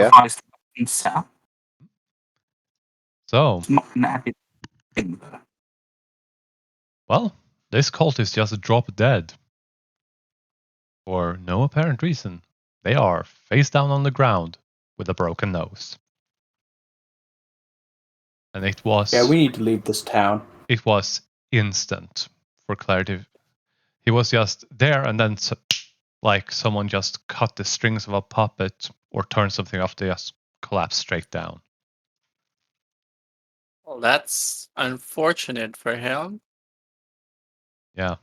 improvised setup. So, It's not an added thing, though. well, this cultist just dropped dead. For no apparent reason. They are face down on the ground with a broken nose. And it was... Yeah, we need to leave this town. It was instant, for clarity. He was just there, and then like someone just cut the strings of a puppet or turned something off, they just collapsed straight down. Well, that's unfortunate for him. Yeah.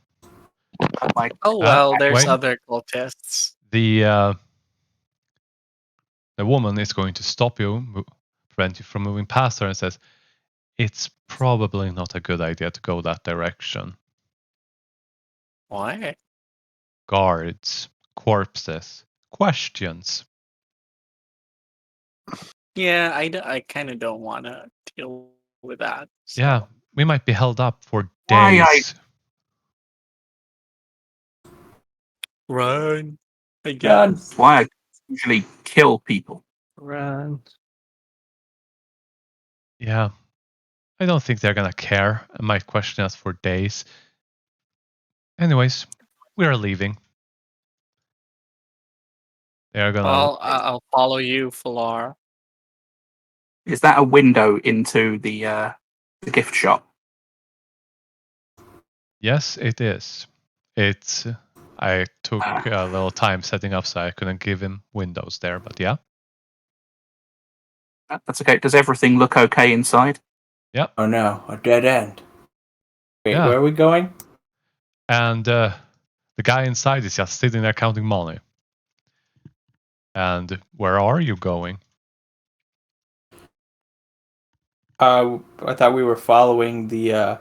Like, Oh well, there's wait. other cultists. The woman is going to stop you, prevent you from moving past her, and says, "It's probably not a good idea to go that direction. Why? Guards, corpses, questions." Yeah, I kind of don't want to deal with that. So. Yeah, we might be held up for Why days. Run. I Run. guess. why I usually kill people. Run. Yeah, I don't think they're gonna care and might question us for days. Anyways, we are leaving. They are gonna... Well, I'll follow you, Falar. Is that a window into the gift shop? Yes, it is. It's... I took a little time setting up, so I couldn't give him windows there, but yeah. That's okay. Does everything look okay inside? Yep. Oh no, a dead end. Wait, Yeah. where are we going? And the guy inside is just sitting there counting money. And where are you going? I thought we were following the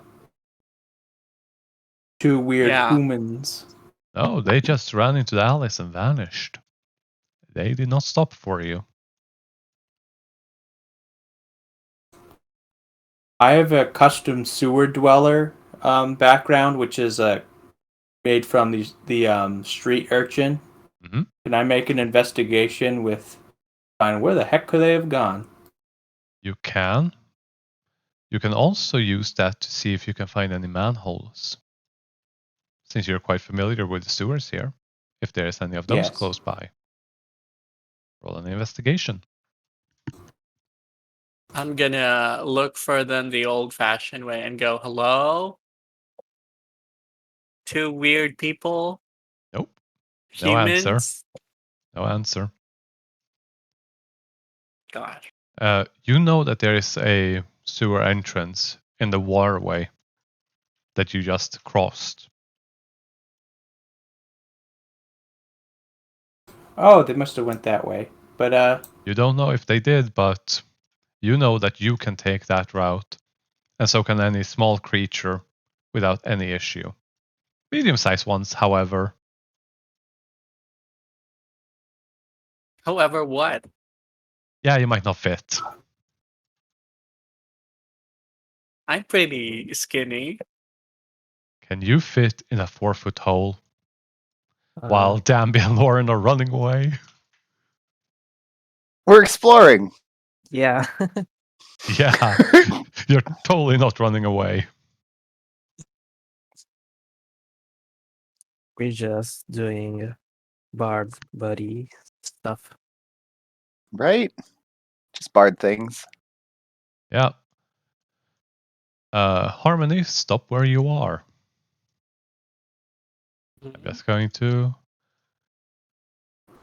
two weird humans. No, they just ran into the alleys and vanished. They did not stop for you. I have a custom sewer dweller background, which is made from the street urchin. Mm-hmm. Can I make an investigation with find where the heck could they have gone? You can. You can also use that to see if you can find any manholes. Since you're quite familiar with the sewers here, if there is any of those close by. Roll an investigation. I'm gonna look for them the old-fashioned way and go, "Hello? Two weird people? Nope. No Humans?" answer. No answer. Gosh. You know that there is a sewer entrance in the waterway that you just crossed. Oh, they must have went that way. But you don't know if they did, but you know that you can take that route, and so can any small creature without any issue. Medium-sized ones, however. However, what? Yeah, you might not fit. I'm pretty skinny. Can you fit in a 4-foot hole while Danby and Lauren are running away? We're exploring. Yeah. Yeah, you're totally not running away. We're just doing bard buddy stuff. Right? Just bard things. Yeah. Harmony, stop where you are. I'm just going to...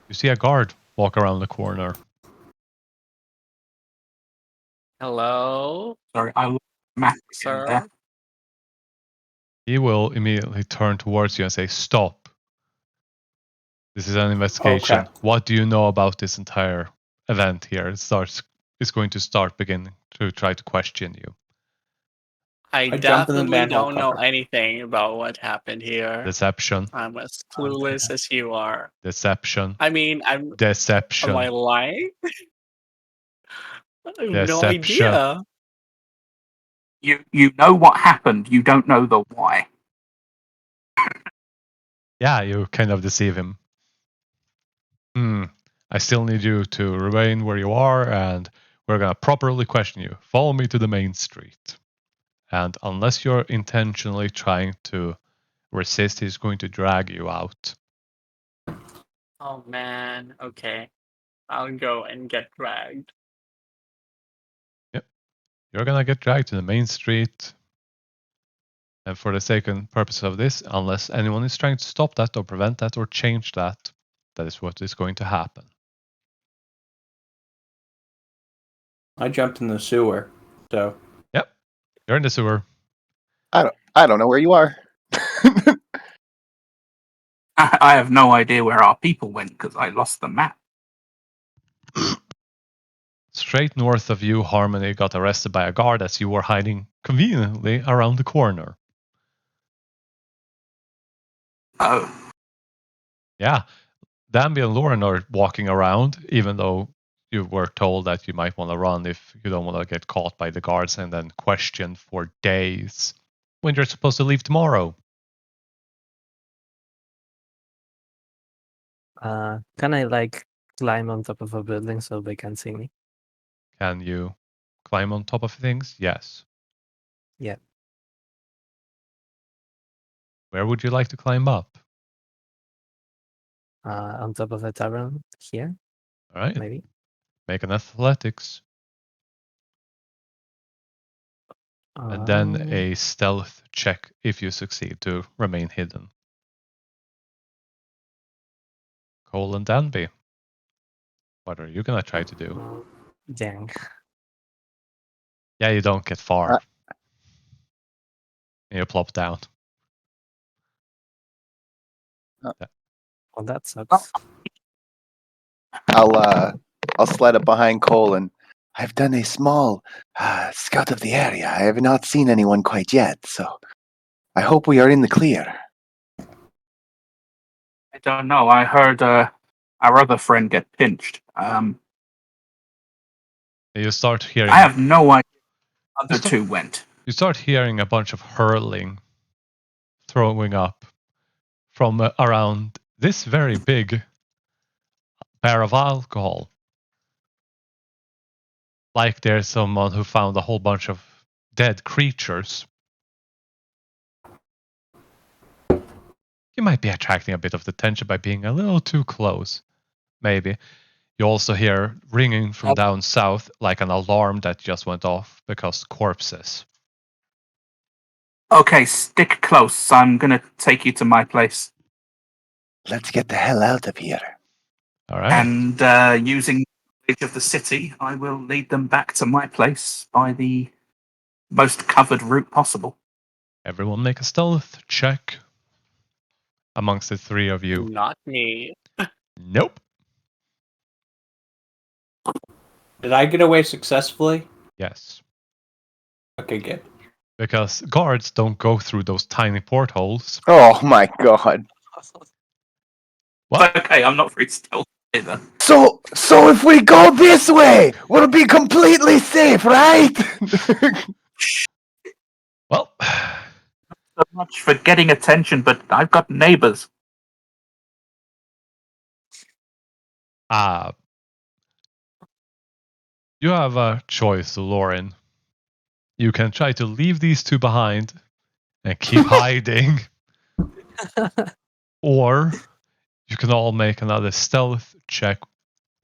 You see a guard walk around the corner. Hello? Sorry, I looked at the map Sir? there. He will immediately turn towards you and say, "Stop. This is an investigation. Okay. What do you know about this entire event here?" It's going to begin to try to question you. I jump in the definitely manhole don't know cover. anything about what happened here. Deception. I'm as clueless as you are. Deception. I mean, am I Deception. lying? I have no Deception. idea. You know what happened. You don't know the why. Yeah, you kind of deceive him. I still need you to remain where you are, and we're gonna properly question you. Follow me to the main street. And unless you're intentionally trying to resist, he's going to drag you out. Oh man. Okay. I'll go and get dragged. Yep. You're gonna get dragged to the main street. And for the sake and purpose of this, unless anyone is trying to stop that or prevent that or change that, that is what is going to happen. I jumped in the sewer, so Yep. You're in the sewer. I don't know where you are. I have no idea where our people went because I lost the map. Straight north of you, Harmony got arrested by a guard as you were hiding conveniently around the corner. Oh, Yeah, Danby and Lauren are walking around, even though you were told that you might want to run if you don't want to get caught by the guards and then questioned for days when you're supposed to leave tomorrow. Can I like climb on top of a building so they can see me? Can you climb on top of things? Yes. Yeah. Where would you like to climb up? On top of a tavern here, All right. maybe. Make an athletics and then a stealth check if you succeed to remain hidden. Cole and Danby, what are you gonna try to do? Dang. Yeah, you don't get far. Uh. And you plop down. Well, that sucks. I'll slide up behind Cole, and I've done a small scout of the area. I have not seen anyone quite yet, so I hope we are in the clear. I don't know. I heard our other friend get pinched. You start hearing. I have no idea where the other two went. You start hearing a bunch of hurling, throwing up from around this very big bar of alcohol. Like there's someone who found a whole bunch of dead creatures. You might be attracting a bit of attention by being a little too close. Maybe. You also hear ringing from down south, like an alarm that just went off because corpses. Okay, stick close. I'm gonna take you to my place. Let's get the hell out of here. All right. And using the edge of the city, I will lead them back to my place by the most covered route possible. Everyone make a stealth check amongst the three of you. Not me. Nope. did I get away successfully? Yes. Okay, good. Because guards don't go through those tiny portholes. Oh my god. What? Okay, I'm not very stealth either. So if we go this way, we'll be completely safe, right? Well, So much for getting attention, but I've got neighbors. you have a choice, Lauren. You can try to leave these two behind and keep hiding, or you can all make another stealth check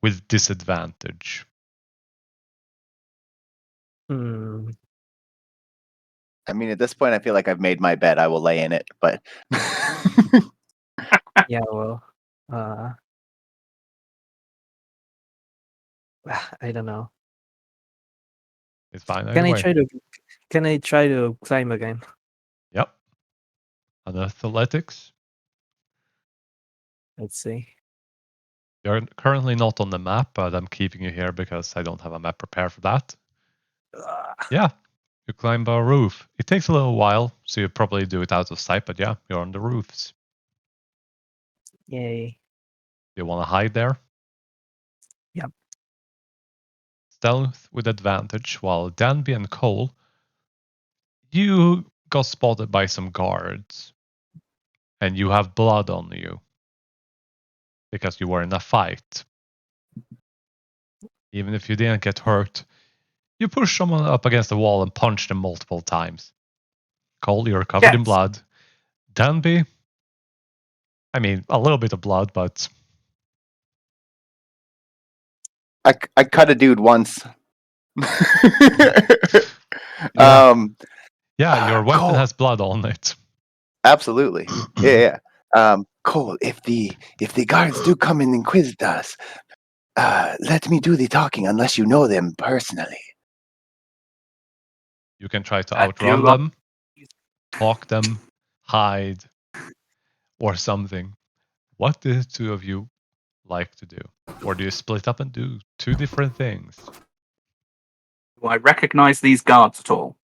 with disadvantage. Hmm. I mean, at this point, I feel like I've made my bed. I will lay in it, but Yeah, well, I don't know. It's fine Can anyway. Can I try to climb again? Yep. On athletics, Let's see. you're currently not on the map, but I'm keeping you here because I don't have a map prepared for that. Yeah, you climb a roof. It takes a little while, so you probably do it out of sight, but yeah, you're on the roofs. Yay. You want to hide there? Yep. Stealth with advantage, while Danby and Cole, you got spotted by some guards. And you have blood on you. Because you were in a fight. Even if you didn't get hurt, you push someone up against the wall and punch them multiple times. Cole, you're covered in Yes. blood. Danby, I mean, a little bit of blood, but I cut a dude once. yeah, your weapon Cole, has blood on it. absolutely. Yeah. Cole, if the guards do come and inquisitor us, let me do the talking unless you know them personally. You can try to I outrun do. them, talk them, hide, or something. What do the two of you like to do? Or do you split up and do two different things? Do I recognize these guards at all?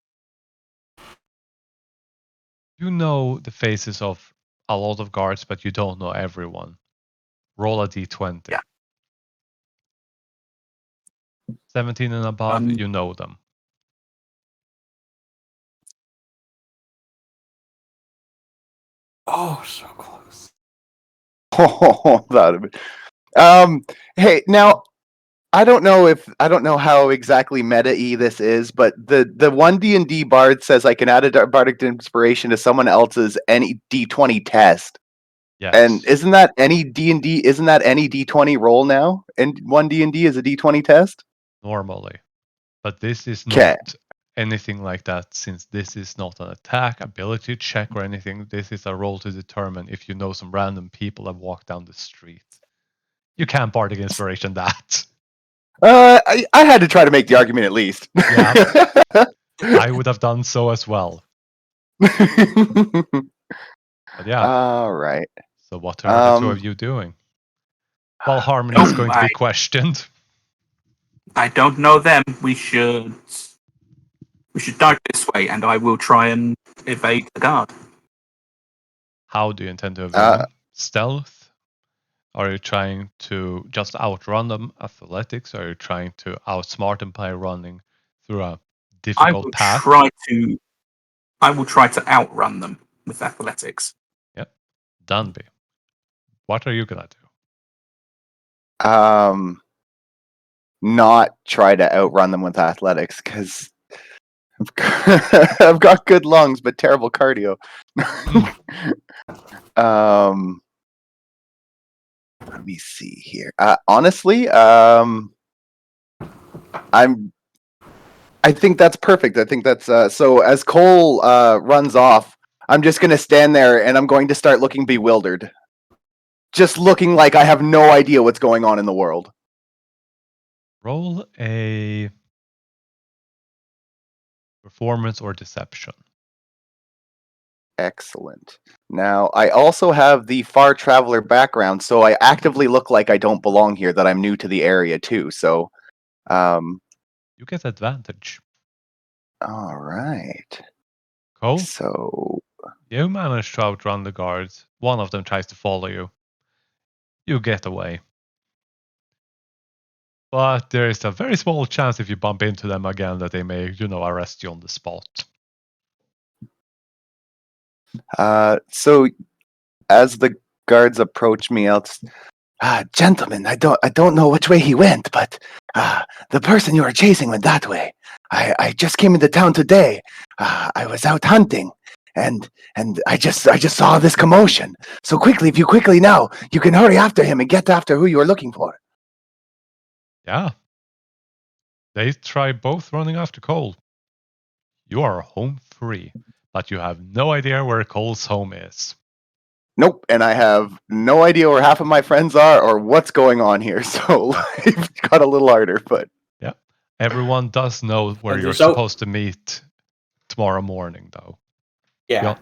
You know the faces of a lot of guards, but you don't know everyone. Roll a d20. Yeah. 17 and above, you know them. Oh, so close. Oh, hey, now I don't know how exactly meta-y this is, but the one D&D bard says I can add a bardic inspiration to someone else's any D20 test. Yes. And isn't that any D&D? Isn't that any D20 roll now? And one D&D is a D20 test. Normally. But this is 'Kay. not anything like that, since this is not an attack, ability check, or anything. This is a roll to determine if you know some random people that walk down the street. You can't bardic inspiration that. I had to try to make the argument at least. Yeah. I would have done so as well. But yeah. All right. So what are the two of you doing? Well, Harmony is going to be questioned. I don't know them. We should dart this way, and I will try and evade the guard. How do you intend to evade them? Stealth? Are you trying to just outrun them? Athletics? Are you trying to outsmart them by running through a difficult path? I will try to outrun them with athletics. Yep. Dunby. What are you gonna do? Not try to outrun them with athletics because I've got good lungs but terrible cardio. Let me see here. Honestly, I think that's perfect. I think that's so. As Cole runs off, I'm just gonna stand there and I'm going to start looking bewildered, just looking like I have no idea what's going on in the world. Roll a performance or deception. Excellent. Now, I also have the far traveler background, so I actively look like I don't belong here, that I'm new to the area too. So, you get advantage. All right. Cole? So, you manage to outrun the guards. One of them tries to follow you. You get away. But there is a very small chance if you bump into them again that they may, arrest you on the spot. So as the guards approach me, gentlemen, I don't know which way he went, but the person you are chasing went that way. I just came into town today. I was out hunting, and I just saw this commotion. So quickly, if you quickly now, you can hurry after him and get after who you are looking for. Yeah. They try both running after Cole. You are home free, but you have no idea where Cole's home is. Nope, and I have no idea where half of my friends are or what's going on here, so life got a little harder, but... Yeah, everyone does know where you're supposed to meet tomorrow morning, though. Yeah.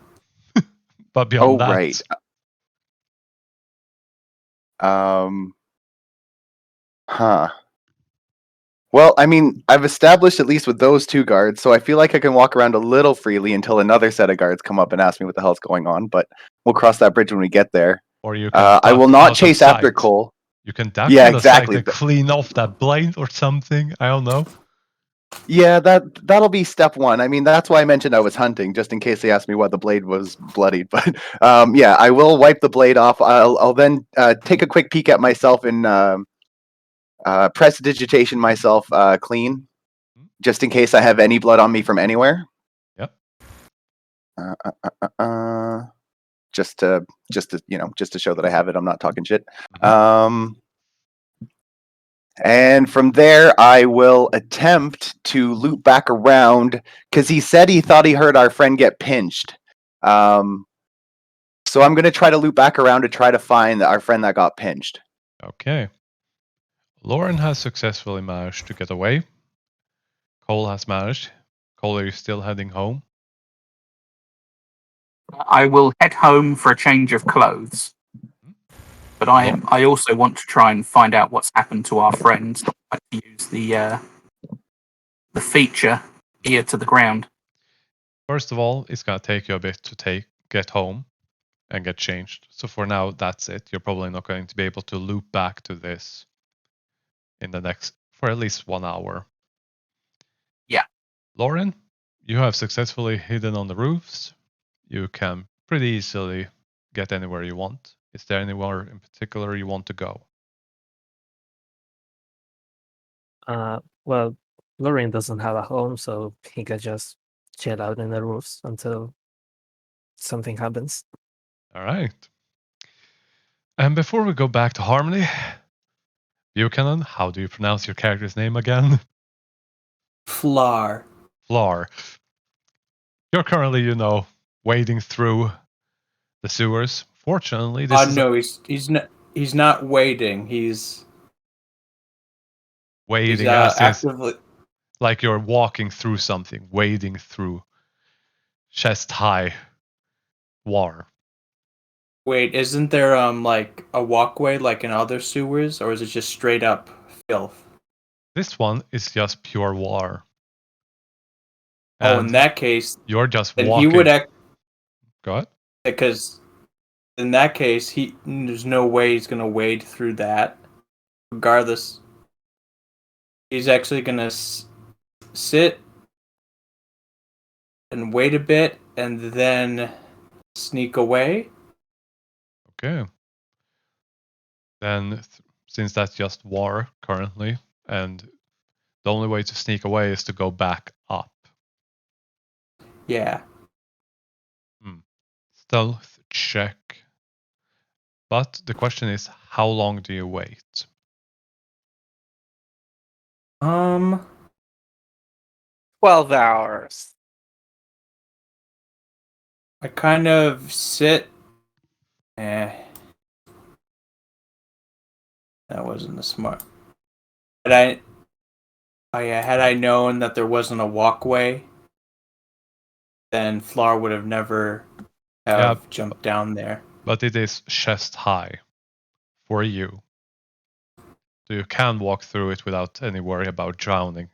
But beyond that... right. Well, I mean, I've established at least with those two guards, so I feel like I can walk around a little freely until another set of guards come up and ask me what the hell's going on, but we'll cross that bridge when we get there. Or you can I will not chase after Cole. You can duck out of sight and clean off that blade or something. I don't know. Yeah, that'll be step one. I mean, that's why I mentioned I was hunting, just in case they asked me why the blade was bloodied. But yeah, I will wipe the blade off. I'll then take a quick peek at myself in prestidigitation myself clean, just in case I have any blood on me from anywhere. Yep. Just to show that I have it. I'm not talking shit. Mhm. And from there, I will attempt to loop back around because he said he thought he heard our friend get pinched. So I'm going to try to loop back around to try to find our friend that got pinched. Okay. Lauren has successfully managed to get away. Cole has managed. Cole, are you still heading home? I will head home for a change of clothes. But I also want to try and find out what's happened to our friends. I like to use the feature ear to the ground. First of all, it's gonna take you a bit to get home and get changed. So for now, that's it. You're probably not going to be able to loop back to this for at least 1 hour. Yeah. Lauren, you have successfully hidden on the roofs. You can pretty easily get anywhere you want. Is there anywhere in particular you want to go? Well, Lorraine doesn't have a home, so he could just chill out in the roofs until something happens. All right. And before we go back to Harmony, Buchanan, how do you pronounce your character's name again? Flar. Flar. You're currently, wading through the sewers. Fortunately, this is No, he's not waiting. He's wading as is actively. like you're walking through something, wading through chest high water. Wait, isn't there like a walkway like in other sewers, or is it just straight up filth? This one is just pure water. Oh, And in that case, you're just then walking. he would Go ahead. because in that case, there's no way he's gonna wade through that. Regardless, he's actually gonna sit and wait a bit and then sneak away. Okay. Then, since that's just water currently, and the only way to sneak away is to go back up. Yeah. Stealth check. But the question is, how long do you wait? 12 hours. I kind of sit. That wasn't a smart. Had I known that there wasn't a walkway, then Flar would have never jumped down there. But it is chest high for you. So you can walk through it without any worry about drowning.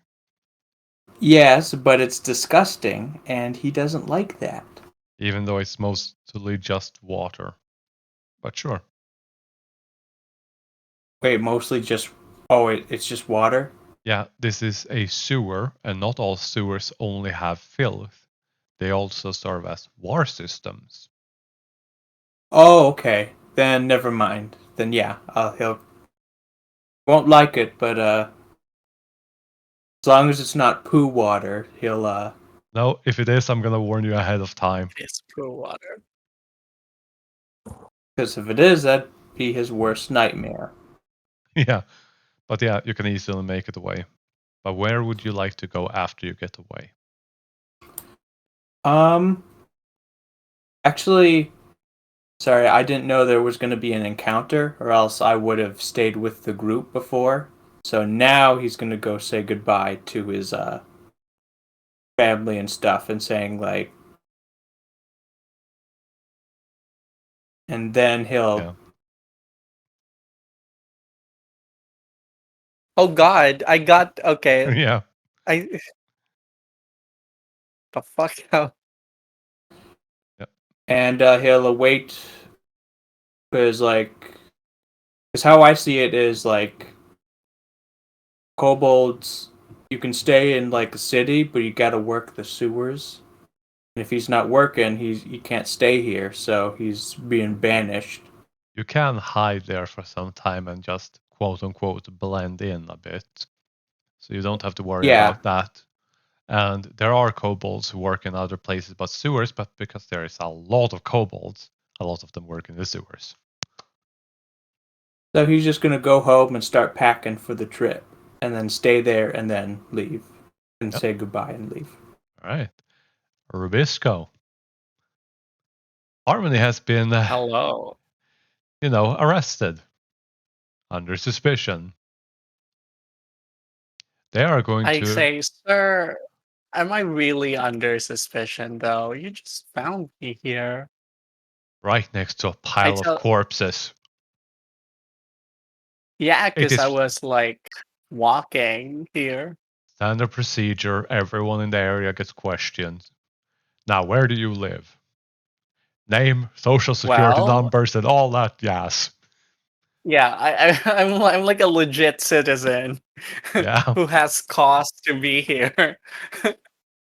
Yes, but it's disgusting, and he doesn't like that. Even though it's mostly just water. But sure. Wait, mostly just... Oh, it's just water? Yeah, this is a sewer, and not all sewers only have filth. They also serve as water systems. Oh, okay. Then never mind. Then yeah, he'll... Won't like it, but as long as it's not poo water, he'll No, if it is, I'm gonna warn you ahead of time. It's pure water. Because if it is, that'd be his worst nightmare. Yeah. But yeah, you can easily make it away. But where would you like to go after you get away? Actually, sorry, I didn't know there was going to be an encounter, or else I would have stayed with the group before. So now he's going to go say goodbye to his family and stuff, and saying like, and then he'll. Yeah. Oh God, I got okay. Yeah. I the fuck out. And he'll await, because how I see it is like, kobolds, you can stay in like a city, but you got to work the sewers. And if he's not working, he can't stay here, so he's being banished. You can hide there for some time and just quote unquote blend in a bit. So you don't have to worry Yeah. about that. And there are kobolds who work in other places but sewers, but because there is a lot of kobolds, a lot of them work in the sewers. So he's just gonna go home and start packing for the trip, and then stay there, and then leave, and Yep. say goodbye and leave. All right. Rubisco. Harmony has been, Hello. arrested under suspicion. They are going I to say, sir, am I really under suspicion though? You just found me here. right next to a I pile of tell corpses. Yeah, It because I is was like walking here. standard procedure. Everyone in the area gets questioned. Now, where do you live? Name, social security Well, numbers, and all that jazz. yeah, I'm like a legit citizen Yeah, who has cause to be here.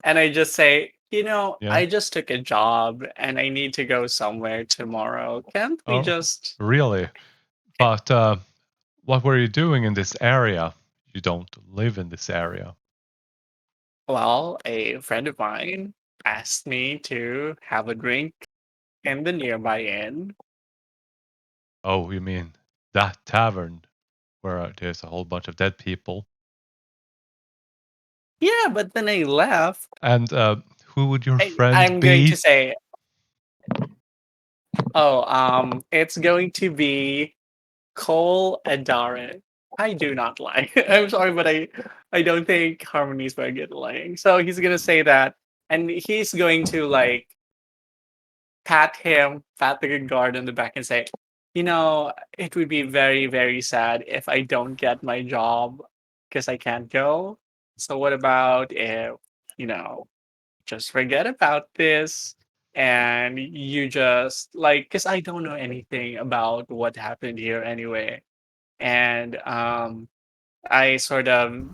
And I just say, yeah. I just took a job and I need to go somewhere tomorrow. Can't we Oh, just really? But what were you doing in this area? You don't live in this area. Well, a friend of mine asked me to have a drink in the nearby inn. Oh, you mean that tavern where there's a whole bunch of dead people? Yeah, but then I left. And who would your friend I'm going to be? say, it's going to be Cole Adare. I do not lie. I'm sorry, but I don't think Harmony is very good at lying. So he's gonna say that, and he's going to like pat the guard on the back, and say, it would be very, very sad if I don't get my job because I can't go. So what about if you know just forget about this and you just like because I don't know anything about what happened here anyway. And I sort of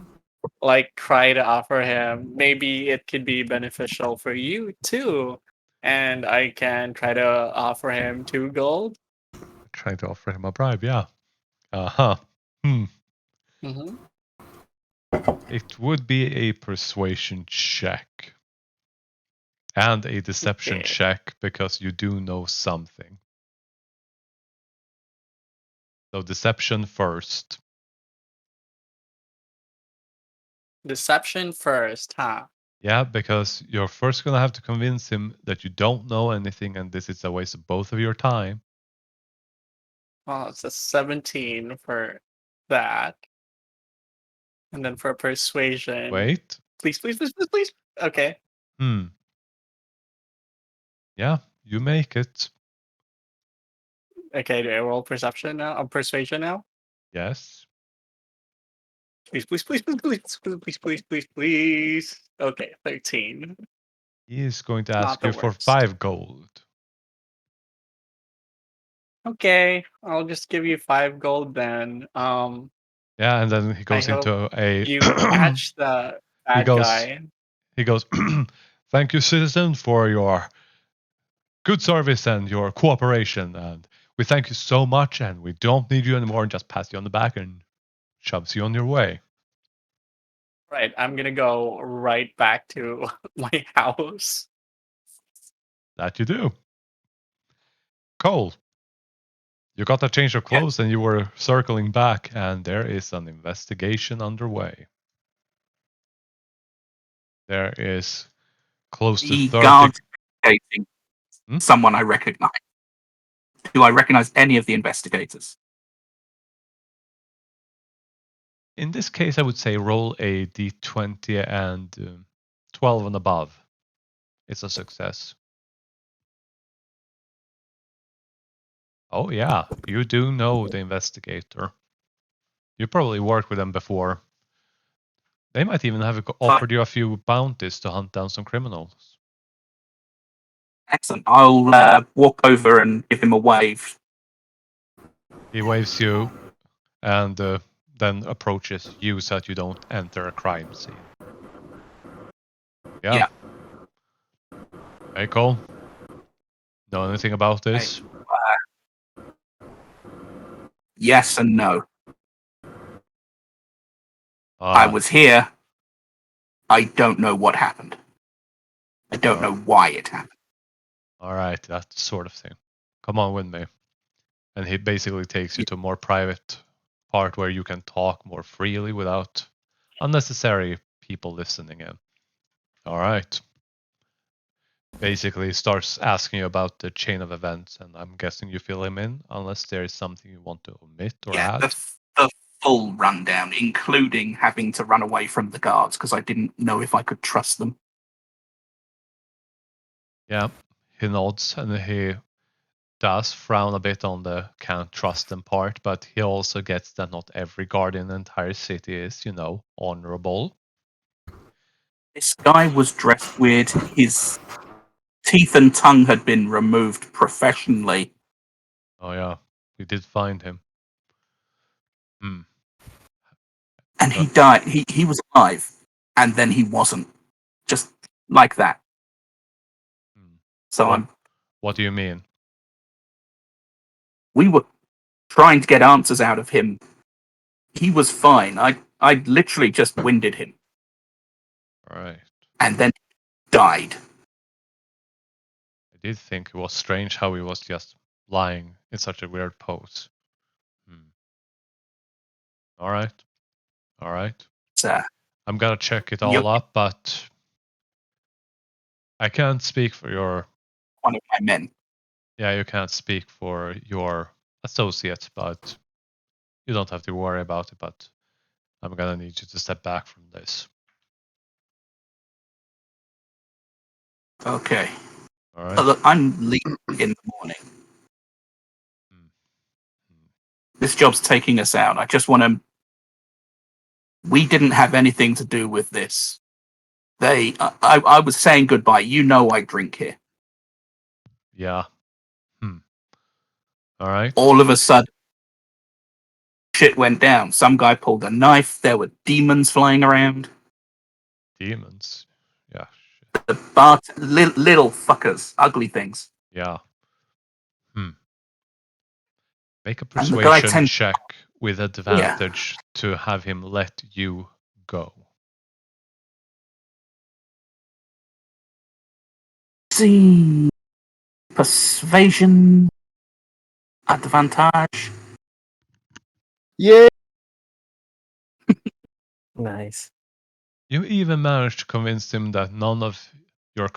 like try to offer him maybe it could be beneficial for you too. And I can try to offer him 2 gold. Trying to offer him a bribe, yeah. Uh-huh. Hmm. It would be a persuasion check. And a deception Okay. check because you do know something. So deception first. Deception first, huh? Yeah, because you're first gonna have to convince him that you don't know anything and this is a waste of both of your time. Well, it's a 17 for that. And then for persuasion, Wait. please, please, please, please, please. Okay. Yeah, you make it. Okay, do I roll perception now? Persuasion now? Yes. Please, please, please, please, please, please, please, please, please, please. Okay, 13. He is going to Not ask the you for worst. 5 gold. Okay, I'll just give you 5 gold then. Yeah, and then he I goes hope into a you catch the he bad goes guy. he goes thank you citizen for your good service and your cooperation and we thank you so much and we don't need you anymore and just pats you on the back and shoves you on your way. Right, I'm gonna go right back to my house. That you do. Cole, you got a change of Yes. clothes and you were circling back and there is an investigation underway. There is close to The 30. guards investigating Hmm? someone I recognize. Do I recognize any of the investigators? In this case, I would say roll a d20 and 12 and above. It's a success. Oh, yeah, you do know the investigator. You probably worked with them before. They might even have offered you a few bounties to hunt down some criminals. Excellent. I'll walk over and give him a wave. He waves you and then approaches you so that you don't enter a crime scene. Yeah. Yeah. Hey, Cole. Know anything about Hey, this? yes and no. I was here. I don't know what happened. I don't know why it happened. All right, that sort of thing. Come on with me. And he basically takes you to a more private part where you can talk more freely without unnecessary people listening in. All right. Basically starts asking you about the chain of events, and I'm guessing you fill him in unless there is something you want to omit or add. The full rundown, including having to run away from the guards because I didn't know if I could trust them. Yeah, he nods and he does frown a bit on the can't trust them part, but he also gets that not every guard in the entire city is, honorable. This guy was dressed weird. His teeth and tongue had been removed professionally. Oh yeah, we did find him. And he died. He was alive, and then he wasn't. Just like that. So What do you mean? We were trying to get answers out of him. He was fine. I literally just winded him. All right. And then died. I did think it was strange how he was just lying in such a weird pose. All right. All right. I'm gonna check it all up, but I can't speak for your... One of my men. Yeah, you can't speak for your associates, but you don't have to worry about it, but I'm gonna need you to step back from this. Okay. All right. Look, I'm leaving in the morning. This job's taking us out. I just want to... We didn't have anything to do with this. I was saying goodbye. You know I drink here. Yeah. All right. All of a sudden, shit went down. Some guy pulled a knife. There were demons flying around. Demons? Yeah. The little fuckers. Ugly things. Yeah. Make a persuasion check with advantage to have him let you go. See, persuasion advantage. Yeah. Nice. You even managed to convince him that none of your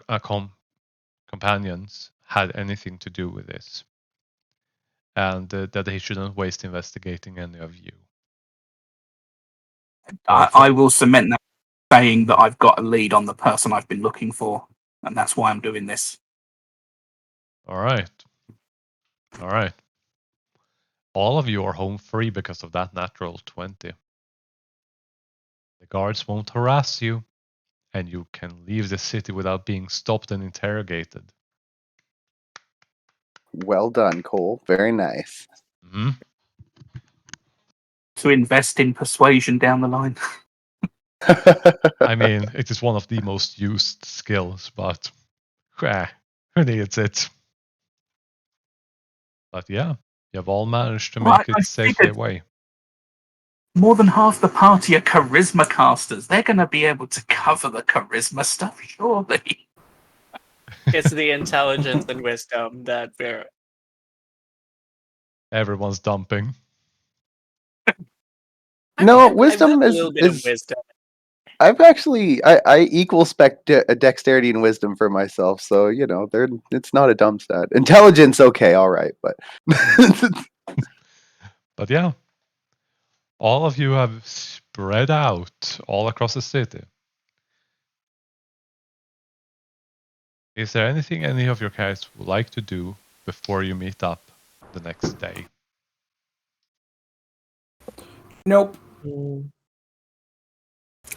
companions had anything to do with this, and that he shouldn't waste investigating any of you. I will cement that, saying that I've got a lead on the person I've been looking for, and that's why I'm doing this. All right. All right. All of you are home free because of that natural 20. The guards won't harass you, and you can leave the city without being stopped and interrogated. Well done, Cole. Very nice. To invest in persuasion down the line. I mean, it is one of the most used skills, but who needs it? But yeah, you have all managed to make it safely away. More than half the party are charisma casters. They're going to be able to cover the charisma stuff, surely. It's the intelligence and wisdom that we're... Everyone's dumping. No, wisdom a is little bit of wisdom. I've actually I equal spec dexterity and wisdom for myself, so it's not a dumb stat. Intelligence, okay, all right, but but yeah, all of you have spread out all across the city. Is there anything any of your characters would like to do before you meet up the next day? Nope.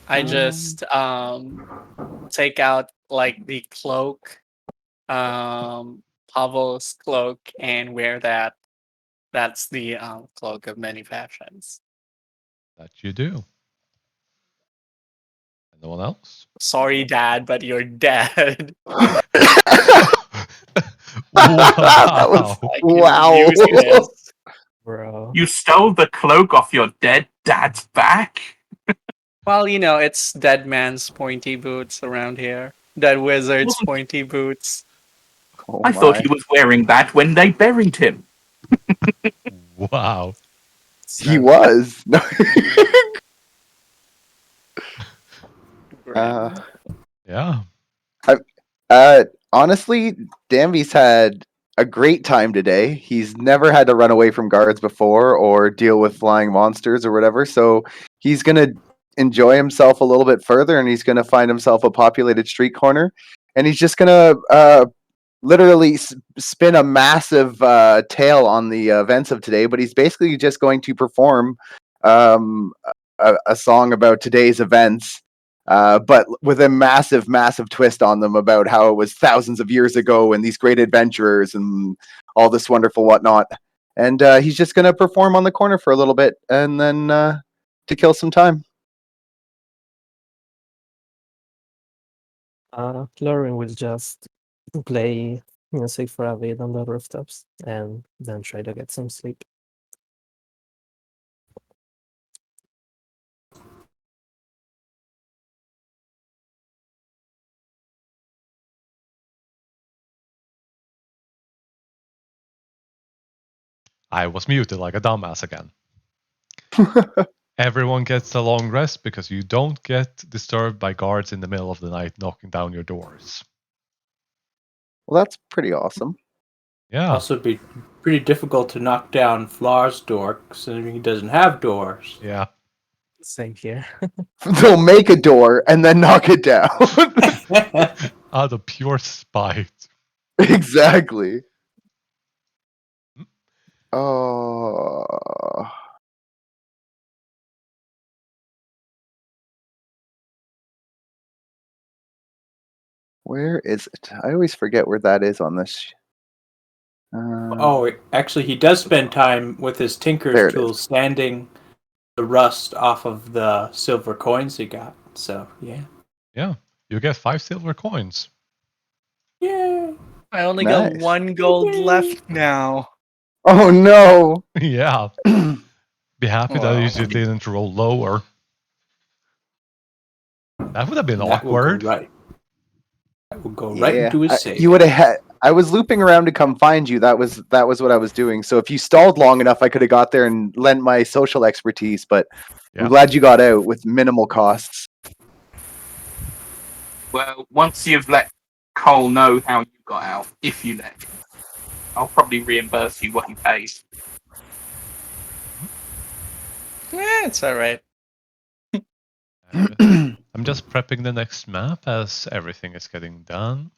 I just take out like the cloak, Pavel's cloak, and wear that. That's the cloak of many fashions. That you do. Anyone else? Sorry, Dad, but you're dead. Wow. That was, wow. Bro. You stole the cloak off your dead dad's back? Well, it's dead man's pointy boots around here. Dead wizard's Wasn't- pointy boots. Oh I thought my. he was wearing that when they buried him. Wow. He So, was. No. Grim. Yeah. Honestly, Danby's had a great time today. He's never had to run away from guards before or deal with flying monsters or whatever. So he's gonna enjoy himself a little bit further, and he's gonna find himself a populated street corner, and he's just gonna literally spin a massive tale on the events of today. But he's basically just going to perform a song about today's events, but with a massive, massive twist on them about how it was thousands of years ago and these great adventurers and all this wonderful whatnot. And he's just going to perform on the corner for a little bit and then to kill some time. Lauren will just play music for a bit on the rooftops and then try to get some sleep. I was muted like a dumbass again. Everyone gets a long rest because you don't get disturbed by guards in the middle of the night knocking down your doors. Well, that's pretty awesome. Yeah. Also, it'd be pretty difficult to knock down Flar's door considering he doesn't have doors. Yeah. Same here. They'll make a door and then knock it down. Out of pure spite. Exactly. Hmm. Oh. Where is it? I always forget where that is on this. Oh, actually, he does spend time with his There tinker's it tools sanding the rust off of the silver coins he got. So, yeah. Yeah. You get 5 silver coins. Yay! I only got Nice. 1 gold left now. Oh no. Yeah. Be happy that Wow. you didn't roll lower. That would have been That will awkward. go right. That will go right Yeah, into his save. you would have had. I was looping around to come find you. That was what I was doing. So if you stalled long enough, I could have got there and lent my social expertise. But I'm Yeah. glad you got out with minimal costs. Well, once you've let Cole know how you got out, if you let him, I'll probably reimburse you what he pays. It's alright. I'm just prepping the next map as everything is getting done.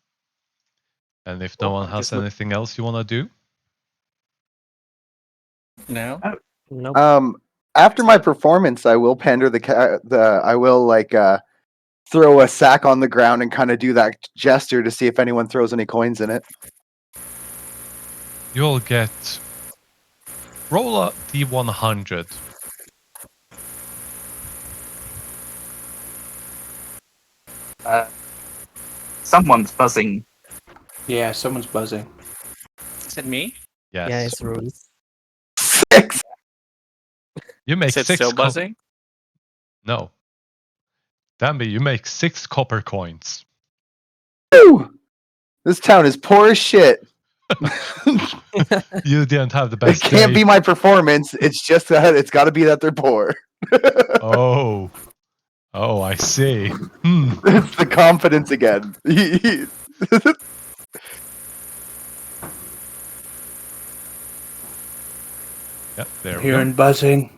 And if no one has anything else you want to do, No? Nope. After my performance, I will pander I will throw a sack on the ground and kind of do that gesture to see if anyone throws any coins in it. you'll get roll a d100. Someone's buzzing. Yeah, someone's buzzing. Is it me? Yes. Yeah, it's rules. 6. You make Is it 6 still buzzing? No. Danby, you make 6 copper coins. Woo! This town is poor as shit. You didn't have the It best can't day. be my performance. It's just that it's got to be that they're poor. Oh. Oh, I see. Hmm. It's the confidence again. Yeah, there we Hearing go. buzzing.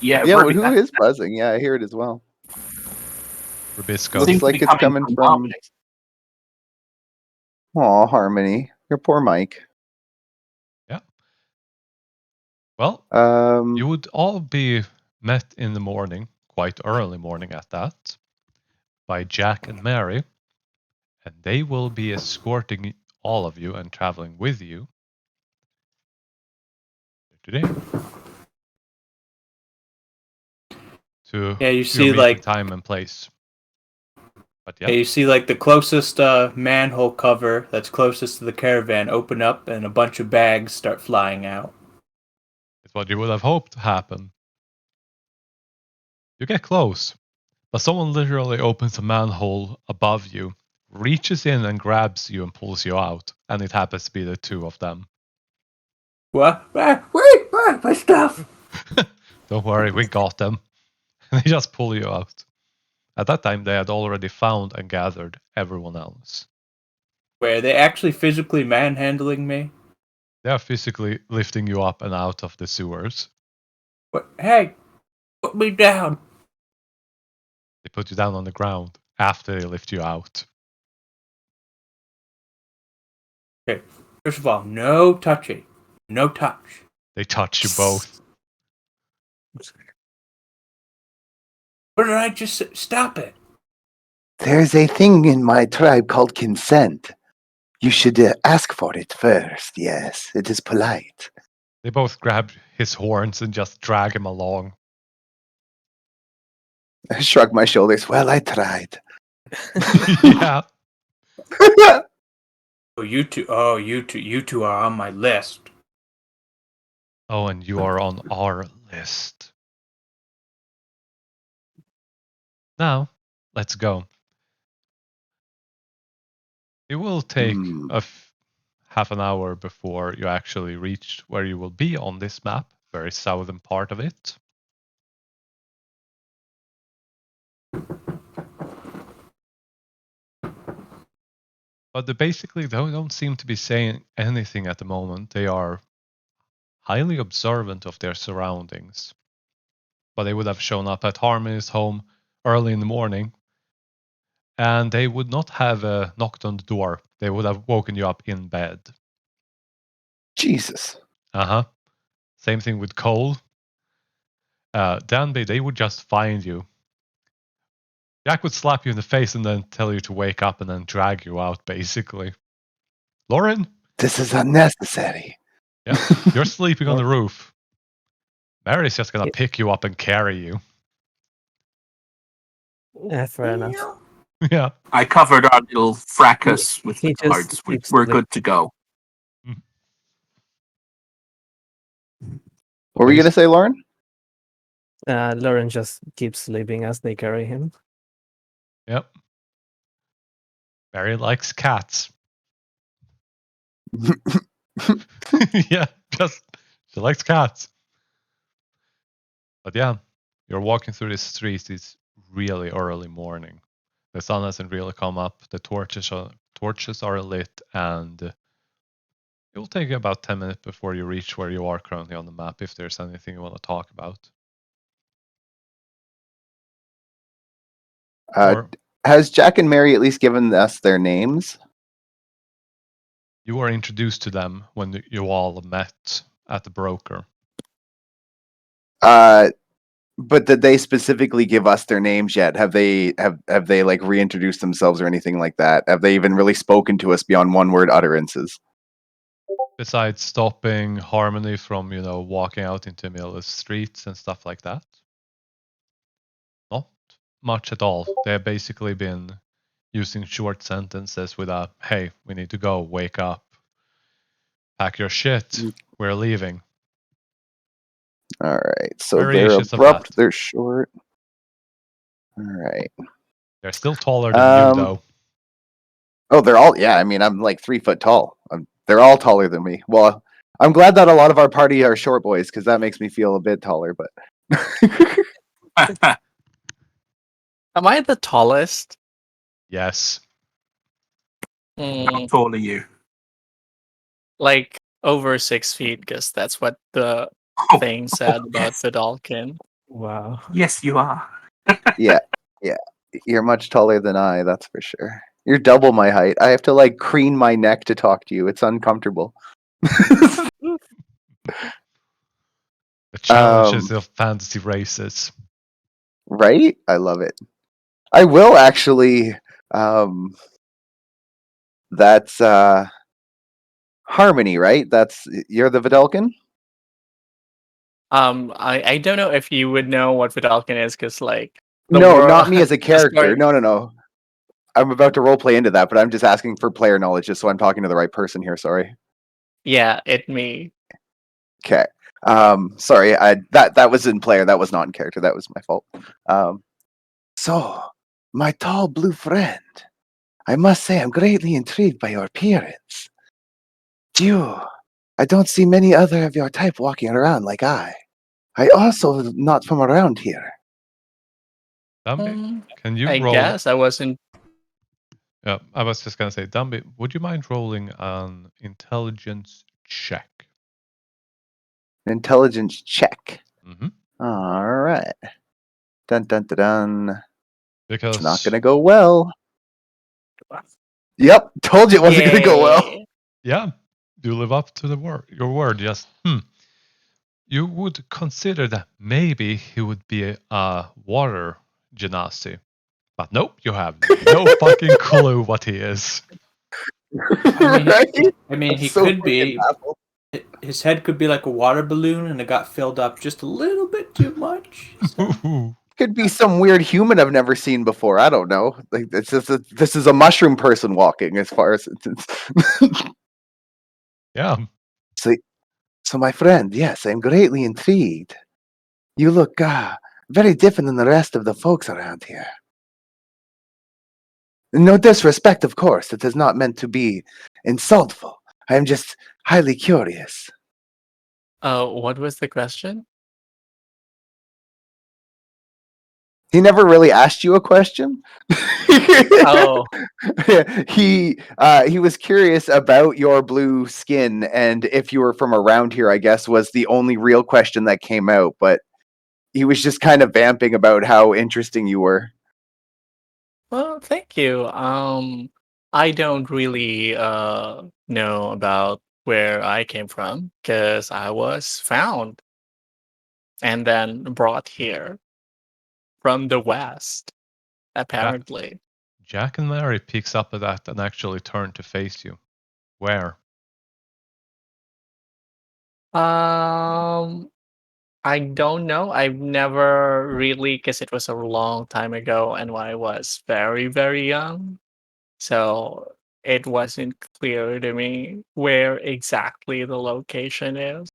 Yeah, Yeah, really, who that is buzzing? Yeah, I hear it as well. Rubisco. Looks seems to like be it's coming from- Harmony. Aw, Harmony. Your poor Mike. Well, you would all be met in the morning, quite early morning at that, by Jack and Mary, and they will be escorting all of you and traveling with you today to Yeah, you your see, meeting like, time and place. But yeah, yeah, you see, like, the closest manhole cover that's closest to the caravan open up and a bunch of bags start flying out. it's what you would have hoped to happen. You get close, But someone literally opens a manhole above you, reaches in and grabs you and pulls you out, and it happens to be the two of them. What? Wait, my stuff. Don't worry, we got them. And they just pull you out. At that time, they had already found and gathered everyone else. Wait, are they actually physically manhandling me? They are physically lifting you up and out of the sewers. What? Hey, put me down. They put you down on the ground after they lift you out. Okay, first of all, no touching. No touch. They touch you both. What did I just say? Stop it. There's a thing in my tribe called consent. You should ask for it first. Yes, it is polite. They both grab his horns and just drag him along. I shrug my shoulders. Well, I tried. Yeah. You two are on my list. Oh, and you are on our list. Now, let's go. It will take half an hour before you actually reach where you will be on this map, very southern part of it. But they basically don't seem to be saying anything at the moment. They are highly observant of their surroundings. But they would have shown up at Harmony's home early in the morning, and they would not have knocked on the door. They would have woken you up in bed. Jesus. Same thing with Cole. Danby, they would just find you. Jack would slap you in the face and then tell you to wake up and then drag you out, basically. Lauren? This is unnecessary. Yeah, you're sleeping on the roof. Mary's just gonna pick you up and carry you. Yeah, fair enough. Yeah. I covered our little fracas with He the just guards. We're keeps sleeping. good to go. What were you going to say, Lauren? Lauren just keeps sleeping as they carry him. Yep. Mary likes cats. Yeah, she likes cats. But yeah, you're walking through the streets. It's really early morning. The sun hasn't really come up. The torches are lit, and it will take you about 10 minutes before you reach where you are currently on the map. If there's anything you want to talk about. Has Jack and Mary at least given us their names? You were introduced to them when you all met at the broker. But did they specifically give us their names yet? Have they like reintroduced themselves or anything like that? Have they even really spoken to us beyond one word utterances? Besides stopping Harmony from, walking out into the middle of the streets and stuff like that? Not much at all. They have basically been using short sentences with a, hey, we need to go, wake up, pack your shit, we're leaving. All right, so Variations they're abrupt, they're short. All right. They're still taller than you, though. Oh, they're all, yeah, I mean, I'm like 3 foot tall. They're all taller than me. Well, I'm glad that a lot of our party are short boys, because that makes me feel a bit taller, but... Am I the tallest? Yes. How tall are you? Like over 6 feet, because that's what the thing said about Vidalkin. Wow. Yes, you are. yeah. You're much taller than I, that's for sure. You're double my height. I have to like crane my neck to talk to you. It's uncomfortable. The challenges of fantasy races. Right? I love it. I will actually that's Harmony, right? You're the Vidalkin? I don't know if you would know what Vidalkin is, because no, not me as a character. No. I'm about to roleplay into that, but I'm just asking for player knowledge, just so I'm talking to the right person here. Sorry. Yeah, me. Okay. Sorry. That was in player. That was not in character. That was my fault. So, my tall blue friend, I must say I'm greatly intrigued by your appearance. I don't see many other of your type walking around like I. I also not from around here. Dumby, can you I roll? guess I wasn't. Yeah, I was just gonna say, Dumby, would you mind rolling an intelligence check? Intelligence check. Mm-hmm. All right. Dun dun dun dun. Because It's not gonna go well. Yep, told you it wasn't gonna go well. Yay. yeah, you live up to the your word. Just you would consider that maybe he would be a water genasi, but nope, you have no fucking clue what he is. Right? I mean, I'm he so could freaking be. baffled. His head could be like a water balloon, and it got filled up just a little bit too much. So. Could be some weird human I've never seen before. I don't know. Like it's just this is a mushroom person walking. As far as yeah, so, my friend, yes, I'm greatly intrigued. You look very different than the rest of the folks around here. No disrespect, of course. It is not meant to be insultful. I am just highly curious. What was the question? He never really asked you a question. Oh, he was curious about your blue skin, and if you were from around here, I guess was the only real question that came out. But he was just kind of vamping about how interesting you were. well, thank you. I don't really know about where I came from because I was found and then brought here from the West, apparently. Jack and Mary picks up at that and actually turn to face you. Where? Um, I don't know. I've never really, because it was a long time ago and when I was very, very young. So it wasn't clear to me where exactly the location is.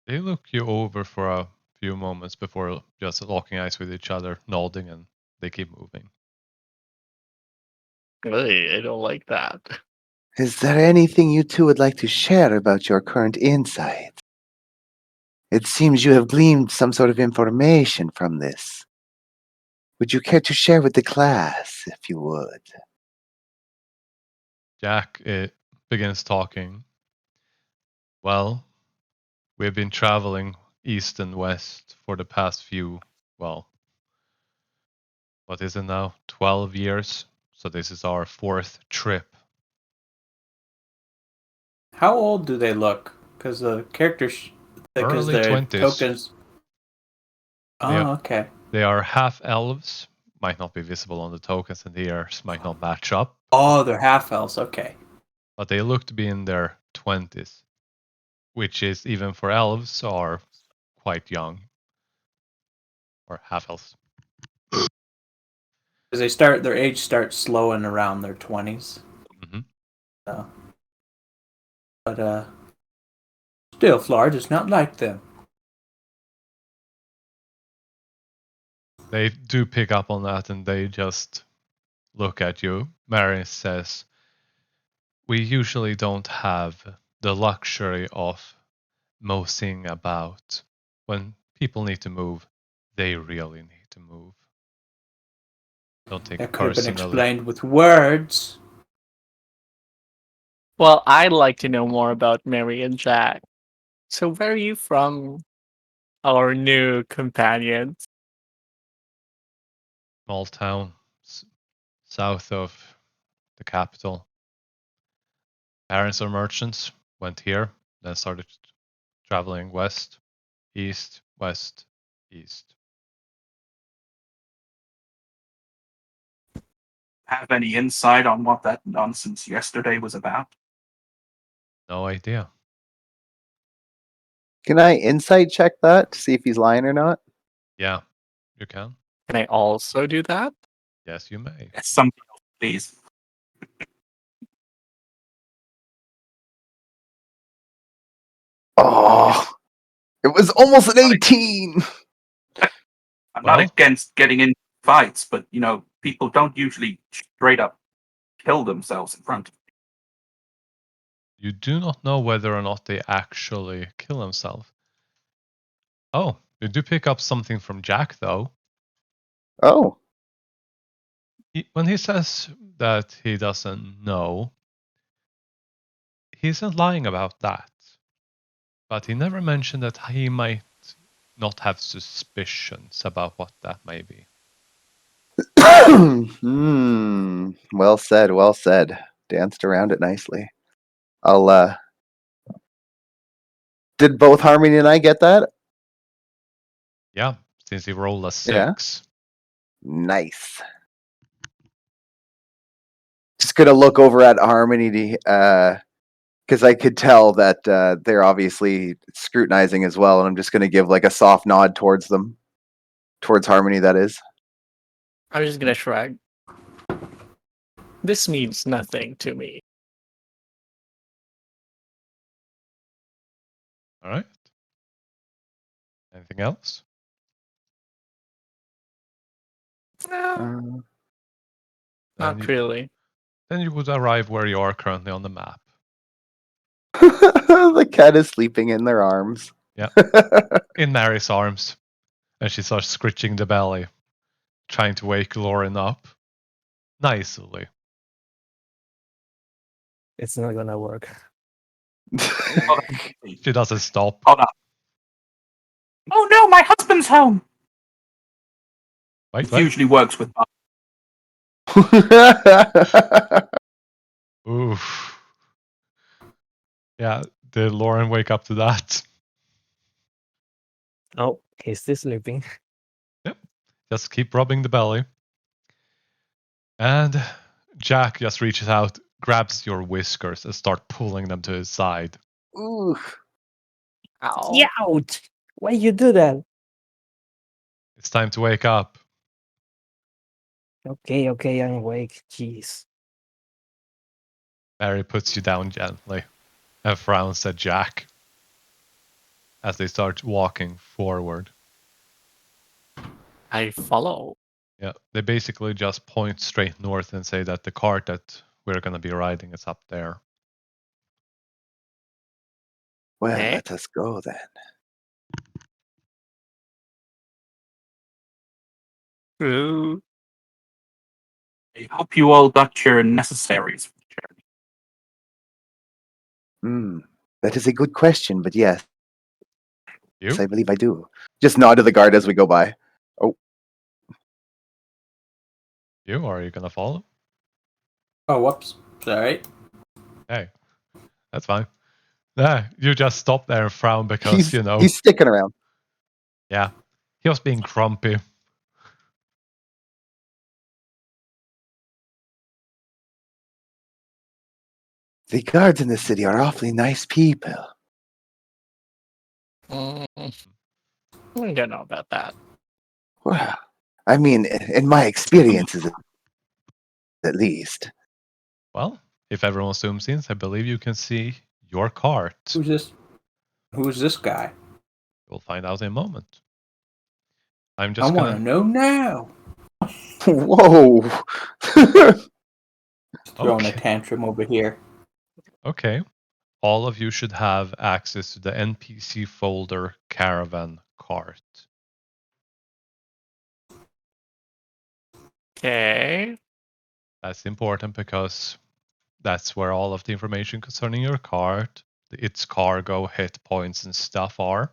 They look you over for a few moments before just locking eyes with each other, nodding, and they keep moving. I don't like that. Is there anything you two would like to share about your current insight? It seems you have gleaned some sort of information from this. Would you care to share with the class, if you would? Jack begins talking. Well, we've been traveling east and west for the past few, well, what is it now? 12 years. So this is our 4th trip. How old do they look? Because the characters, because Early the 20s. tokens. Oh, Yeah. okay. They are half elves, might not be visible on the tokens, and the ears might not match up. Oh, they're half elves. Okay. But they look to be in their 20s, which is even for elves are quite young, or half elves. Because their age starts slowing around their 20s. Mm-hmm. So. But still, Florida is not like them. They do pick up on that, and they just look at you. Mary says, "We usually don't have the luxury of moseying about. When people need to move, they really need to move. Don't take That it could have been personally." explained with words. Well, I'd like to know more about Mary and Jack. So, where are you from, our new companions? Small town south of the capital. Parents are merchants, went here, then started traveling west, east, west, east. Have any insight on what that nonsense yesterday was about? No idea. Can I insight check that to see if he's lying or not? Yeah, you can. Can I also do that? Yes, you may. Yes, something else, please. Oh, it was almost an 18. I'm Well? not against getting into fights, but people don't usually straight up kill themselves in front of me. You do not know whether or not they actually kill themselves. Oh, you do pick up something from Jack, though. Oh, When he says that he doesn't know, he isn't lying about that. But he never mentioned that he might not have suspicions about what that may be. well said, well said. Danced around it nicely. I'll Did both Harmony and I get that? Yeah, since he rolled a 6. Yeah. Nice. Just gonna look over at Harmony because I could tell that they're obviously scrutinizing as well, and I'm just gonna give like a soft nod towards them, towards Harmony. That is. I'm just gonna shrug. This means nothing to me. All right. Anything else? No, Then not really. Then you would arrive where you are currently on the map. The cat is sleeping in their arms. Yeah. In Mary's arms. And she starts scritching the belly, trying to wake Lauren up. Nicely. It's not gonna work. She doesn't stop. Hold up. Oh no, my husband's home. Wait, It what? usually works with. Oof. Yeah, did Lauren wake up to that? Oh, he's still sleeping. Yep. Just keep rubbing the belly. And Jack just reaches out, grabs your whiskers, and start pulling them to his side. Ooh. Ow. Ouch! Why you do that? It's time to wake up. Okay, I'm awake. Jeez. Mary puts you down gently and frowns at Jack as they start walking forward. I follow. Yeah, they basically just point straight north and say that the cart that we're going to be riding is up there. Well, Okay. let us go then. Ooh. I hope you all got your necessaries for the journey. That is a good question, but yes, You? I believe I do. Just nod to the guard as we go by. Oh, You? Or are you going to follow? Oh, whoops. Sorry. Hey, that's fine. Yeah, you just stop there and frown because, he's sticking around. Yeah, he was being grumpy. The guards in the city are awfully nice people. I don't know about that. Well, I mean, in my experiences, at least. Well, if everyone zooms in, I believe you can see your cart. Who's this? Who's this guy? You'll find out in a moment. I'm I just want to gonna... know now. Whoa! Throwing a Okay. tantrum over here. Okay. All of you should have access to the NPC folder caravan cart. Okay. That's important because that's where all of the information concerning your cart, its cargo, hit points, and stuff are.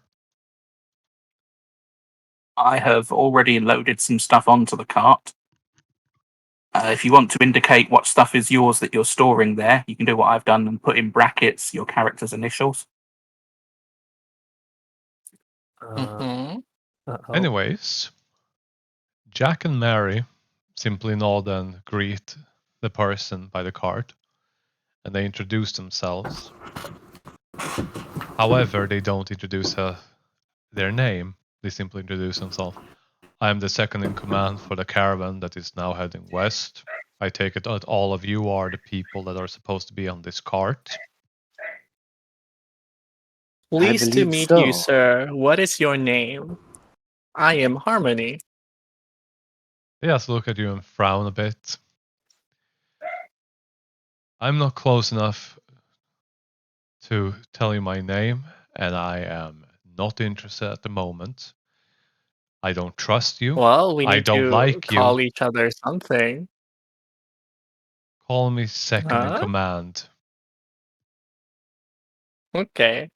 I have already loaded some stuff onto the cart. If you want to indicate what stuff is yours that you're storing there, you can do what I've done and put in brackets your character's initials. Mm-hmm. Uh-oh. Anyways, Jack and Mary simply nod and greet the person by the cart, and they introduce themselves. However, they don't introduce their name. They simply introduce themselves. I am the second in command for the caravan that is now heading west. I take it that all of you are the people that are supposed to be on this cart. Pleased to believe meet so. you, sir. What is your name? I am Harmony. They just look at you and frown a bit. I'm not close enough to tell you my name, and I am not interested at the moment. I don't trust you. Well, we I need don't to like call you. each other something. Call me second in Huh? command. Okay.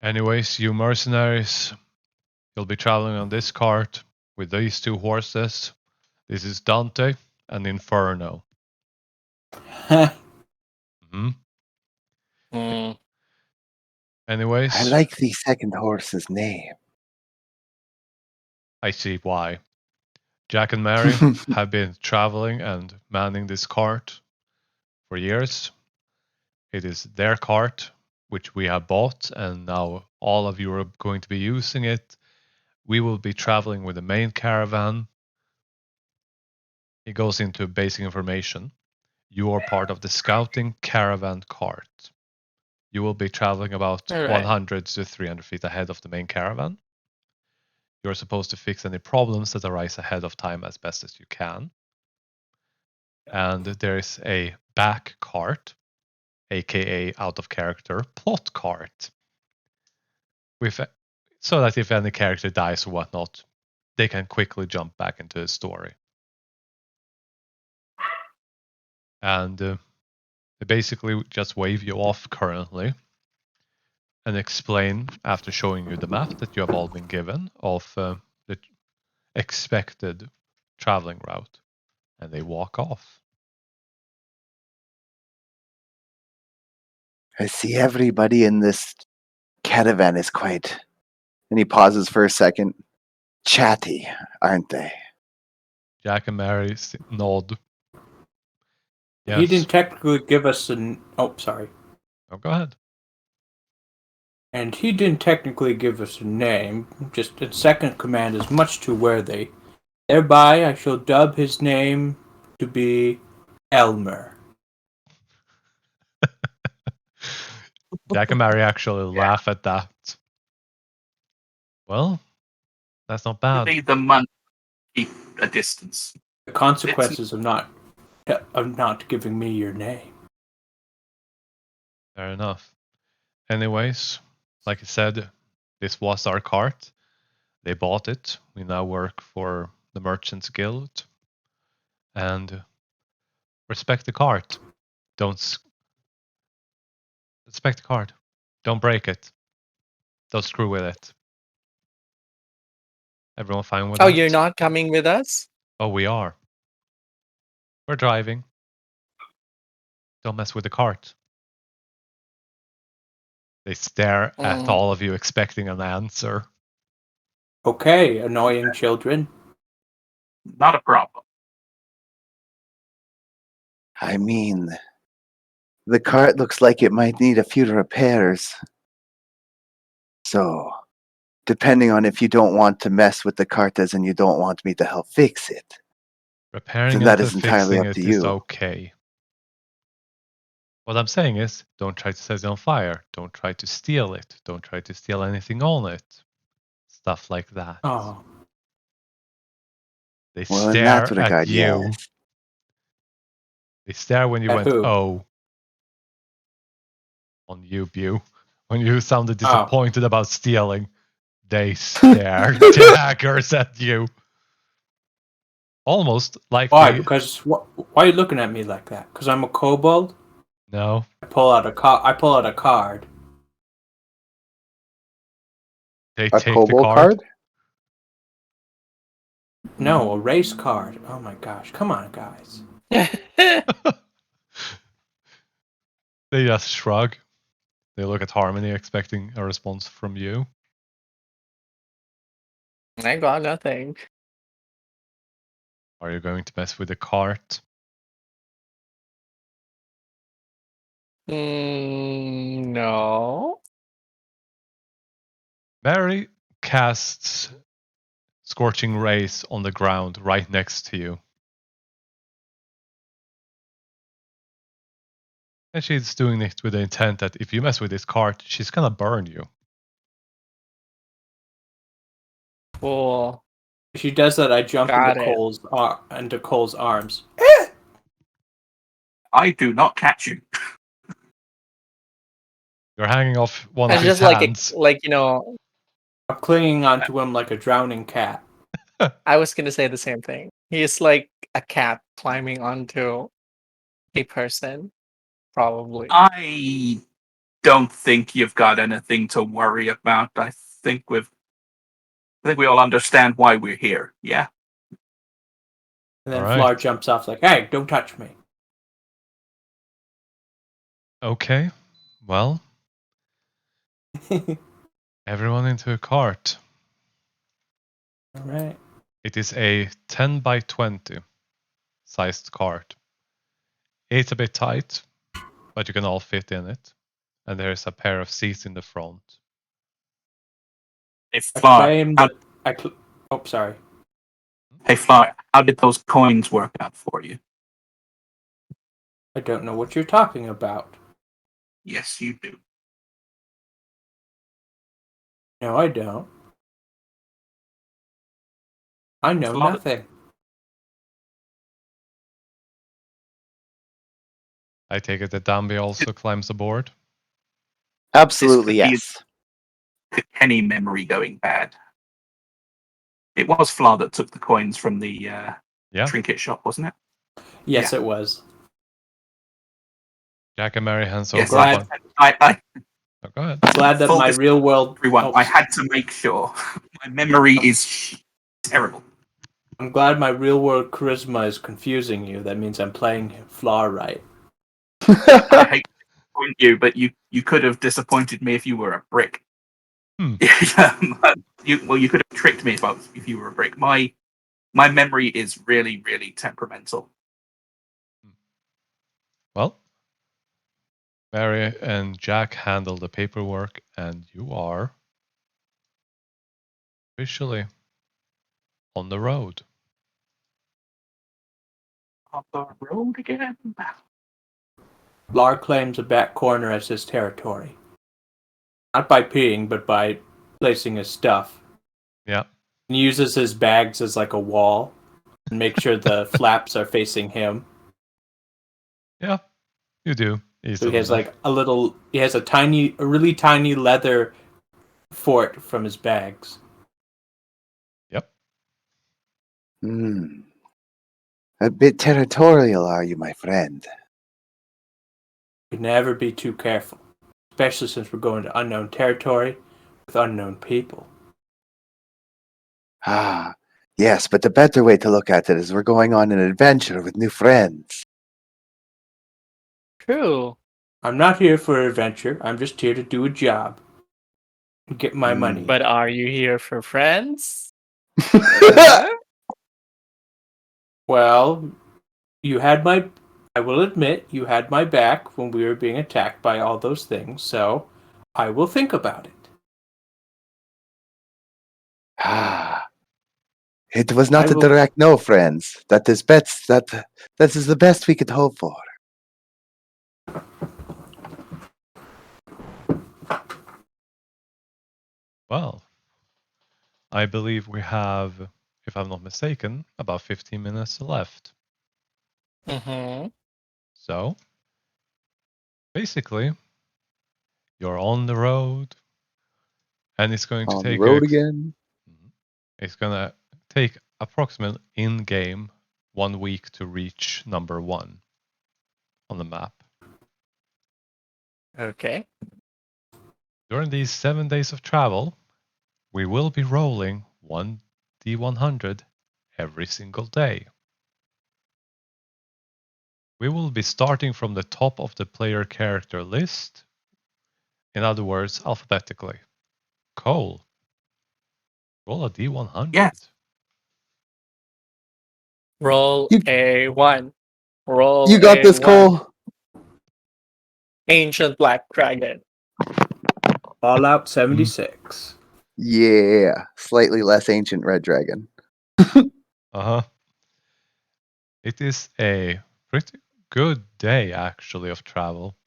Anyways, you mercenaries, you'll be traveling on this cart with these two horses. This is Dante and Inferno. Hmm? Mm. Anyways, I like the second horse's name. I see why. Jack and Mary have been traveling and manning this cart for years. It is their cart, which we have bought, and now all of you are going to be using it. We will be traveling with the main caravan. It goes into basic information. You are part of the scouting caravan cart. You will be traveling about All right. 100 to 300 feet ahead of the main caravan. You're supposed to fix any problems that arise ahead of time as best as you can. And there is a back cart, aka out of character plot cart, with so that if any character dies or whatnot, they can quickly jump back into the story. And they basically just wave you off currently and explain, after showing you the map that you have all been given, of the expected traveling route. And they walk off. I see everybody in this caravan is quite, and he pauses for a second, chatty, aren't they? Jack and Mary nod. Yes. He didn't technically give us an. Oh, sorry. Oh, go ahead. And he didn't technically give us a name. Just its second command is much too worthy. Thereby, I shall dub his name to be Elmer. Jack and Mary actually laugh at that. Well, that's not You bad. need the money to keep a distance. The consequences of not giving me your name. Fair enough. Anyways, like I said, this was our cart. They bought it. We now work for the Merchants Guild. And respect the cart. Respect the cart. Don't break it. Don't screw with it. Everyone fine with Oh, that? you're not coming with us? Oh, we are. We're driving. Don't mess with the cart. They stare at all of you expecting an answer. Okay, annoying children. Not a problem. I mean, the cart looks like it might need a few repairs. So, depending on if you don't want to mess with the cart as in you don't want me to help fix it, Repairing then that it is and entirely fixing up to it is you. okay. What I'm saying is, don't try to set it on fire. Don't try to steal it. Don't try to steal anything on it. Stuff like that. Oh, They Well, in stare that at regard, you. yes. They stare when you At went, who? oh. On you, Bew. When you sounded Oh. disappointed about stealing, they stare daggers at you. Almost like Why? they... Because why are you looking at me like that? Because I'm a kobold. No. I pull out a card. They A take the Kobold card. card? No, a race card. Oh my gosh! Come on, guys. They just shrug. They look at Harmony, expecting a response from you. I got nothing. Are you going to mess with the cart? No. Mary casts Scorching Rays on the ground right next to you. And she's doing it with the intent that if you mess with this cart, she's gonna burn you. Cool. If she does that, I jump Got into it. Cole's arms. I do not catch you. You're hanging off one of It's his just like hands. I'm clinging onto him like a drowning cat. I was gonna say the same thing. He's like a cat climbing onto a person, probably. I don't think you've got anything to worry about. I think we all understand why we're here. Yeah. And then All right. Flar jumps off like, "Hey, don't touch me." Okay. Well, everyone into a cart. All right. It is a 10 by 20 sized cart. It's a bit tight, but you can all fit in it. And there's a pair of seats in the front. Hey, I Fly, claim that oh, sorry. hey, Fly, how did those coins work out for you? I don't know what you're talking about. Yes, you do. No, I don't. I know Fly- nothing. I take it that Dambi also climbs aboard. Absolutely, This could be yes. the Kenny memory going bad. It was Fla that took the coins from the Yeah. trinket shop, wasn't it? Yes, it was. Jack and Mary hands Yes, over glad- one. I Oh, go ahead. Glad that Full my dis- real world. everyone, Oh, I had to make sure. My memory is terrible. I'm glad my real world charisma is confusing you. That means I'm playing Flar right. I hate to disappoint you, but you could have disappointed me if you were a brick. Hmm. You could have tricked me if you were a brick. My memory is really, really temperamental. Well, Mary and Jack handle the paperwork, and you are officially on the road. On the road again. Flar claims a back corner as his territory. Not by peeing, but by placing his stuff. Yeah. He uses his bags as like a wall and make sure the flaps are facing him. Yeah, you do. So Easily he has enough. like he has a really tiny leather fort from his bags. Yep. Hmm. A bit territorial, are you, my friend? You never be too careful, especially since we're going to unknown territory with unknown people. Ah, yes, but the better way to look at it is we're going on an adventure with new friends. True. I'm not here for adventure. I'm just here to do a job and get my money. But are you here for friends? Well, I will admit, you had my back when we were being attacked by all those things, so I will think about it. Ah, it was not I a will- direct no, friends. That is the best we could hope for. Well, I believe we have, if I'm not mistaken, about 15 minutes left. Mm-hmm. So, basically, you're on the road, and it's going to On the take road again. It's gonna take approximately in-game 1 week to reach number 1 on the map. Okay. During these 7 days of travel, we will be rolling 1d100 every single day. We will be starting from the top of the player character list, in other words, alphabetically. Cole, roll a d100. Yes. Roll You- a 1. Roll You got a this, 1. Cole. Ancient Black Dragon. Fallout 76. Yeah, slightly less ancient red dragon. Uh-huh. It is a pretty good day, actually, of travel.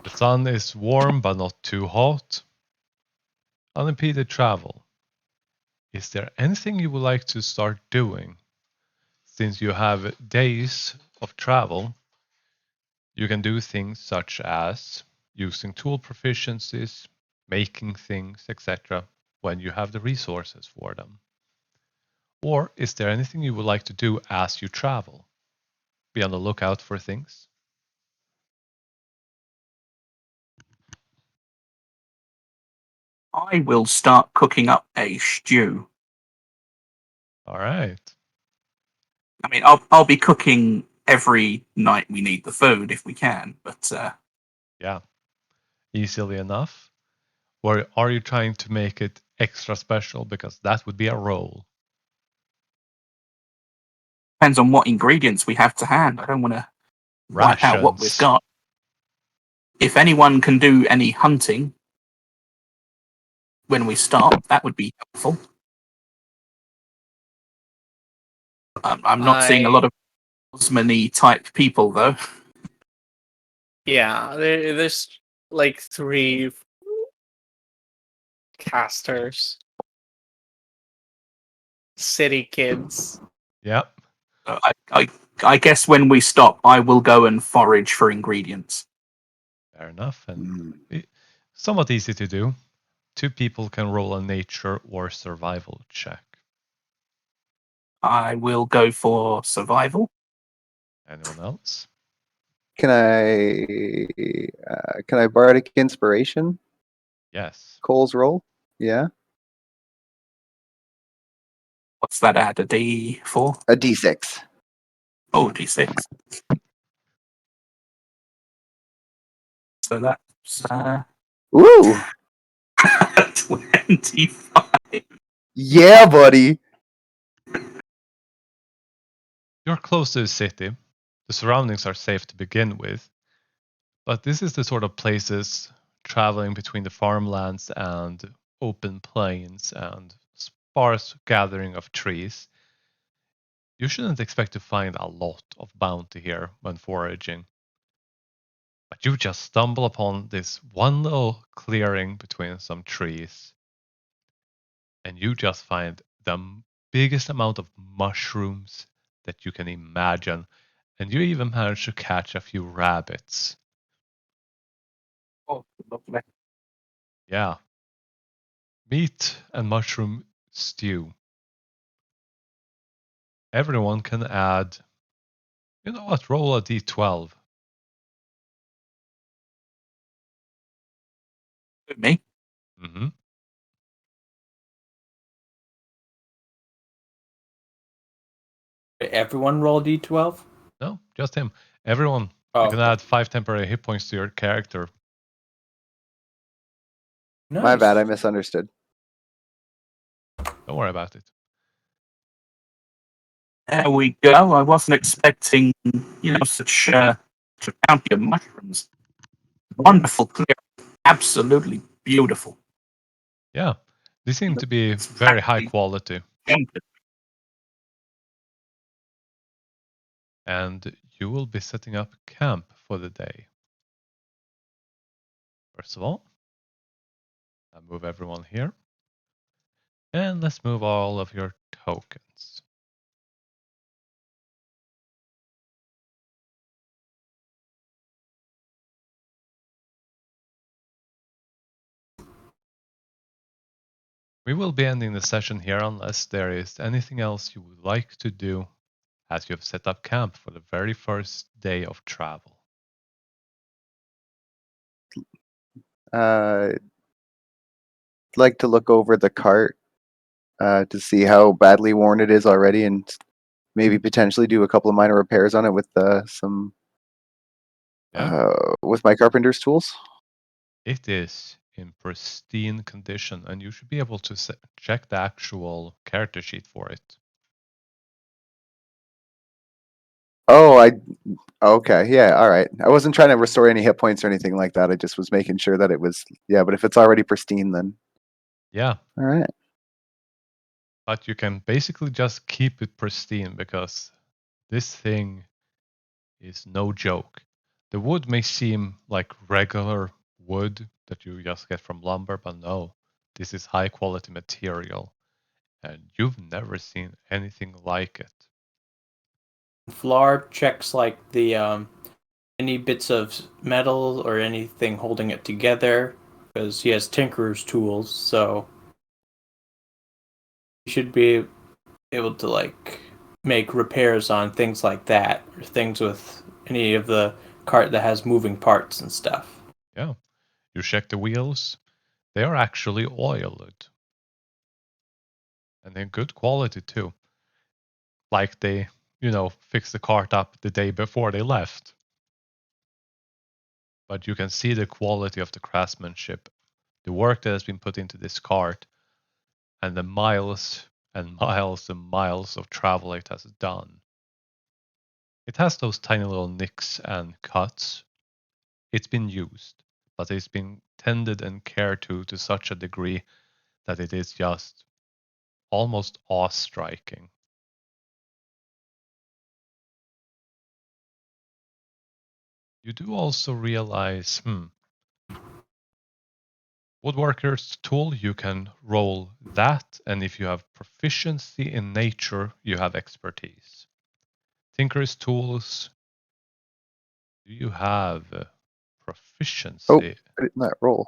The sun is warm but not too hot. Unimpeded travel. is there anything you would like to start doing? Since you have days of travel, you can do things such as using tool proficiencies, making things, etc., when you have the resources for them. Or is there anything you would like to do as you travel? Be on the lookout for things. I will start cooking up a stew. All right. I mean, I'll be cooking every night we need the food if we can, but Yeah. Easily enough. Or are you trying to make it extra special? Because that would be a roll. depends on what ingredients we have to hand. I don't want to wipe out what we've Rations. got. If anyone can do any hunting when we stop, that would be helpful. I'm not seeing a lot of Osmany type people though. Yeah, there's like 3 casters, city kids. Yep. I guess when we stop, I will go and forage for ingredients. Fair enough. And Mm. somewhat easy to do. 2 people can roll a nature or survival check. I will go for survival. Anyone else? Can I bardic inspiration? Yes. Cole's roll? Yeah. What's that add? A D4? A D6. Oh, D6. So that's Ooh. 25. Yeah, buddy. You're close to the city. The surroundings are safe to begin with. But this is the sort of places traveling between the farmlands and open plains and sparse gathering of trees. You shouldn't expect to find a lot of bounty here when foraging. But you just stumble upon this one little clearing between some trees, and you just find the biggest amount of mushrooms that you can imagine, and you even manage to catch a few rabbits. Oh, lovely. Yeah, meat and mushroom stew. Everyone can add, you know what, roll a d12. Me? Mm-hmm. Everyone roll d12. No, just him. Everyone, Oh, you can add 5 temporary hit points to your character. nice. My bad, I misunderstood. Don't worry about it. There we go. I wasn't expecting, such a bounty of mushrooms. Wonderful, clear, absolutely beautiful. Yeah, they seem to be very high quality. And you will be setting up camp for the day. First of all, I'll move everyone here. And let's move all of your tokens. We will be ending the session here unless there is anything else you would like to do as you have set up camp for the very first day of travel. Like to look over the cart to see how badly worn it is already, and maybe potentially do a couple of minor repairs on it with some with my carpenter's tools. It is in pristine condition, and you should be able to check the actual character sheet for it. Oh, okay, yeah, all right. I wasn't trying to restore any hit points or anything like that. I just was making sure that it was, yeah. But if it's already pristine, then Yeah. all right. But you can basically just keep it pristine because this thing is no joke. The wood may seem like regular wood that you just get from lumber, but no, this is high quality material. and you've never seen anything like it. Flar checks like the any bits of metal or anything holding it together because he has tinkerer's tools, so he should be able to like make repairs on things like that or things with any of the cart that has moving parts and stuff. Yeah, you check the wheels, they are actually oiled. And they're good quality too. Like they, fixed the cart up the day before they left. But you can see the quality of the craftsmanship, the work that has been put into this cart, and the miles and miles and miles of travel it has done. It has those tiny little nicks and cuts. It's been used, but it's been tended and cared to such a degree that it is just almost awe-striking. You do also realize, woodworker's tool, you can roll that, and if you have proficiency in nature, you have expertise. Tinker's tools, do you have proficiency? Oh, I didn't that roll.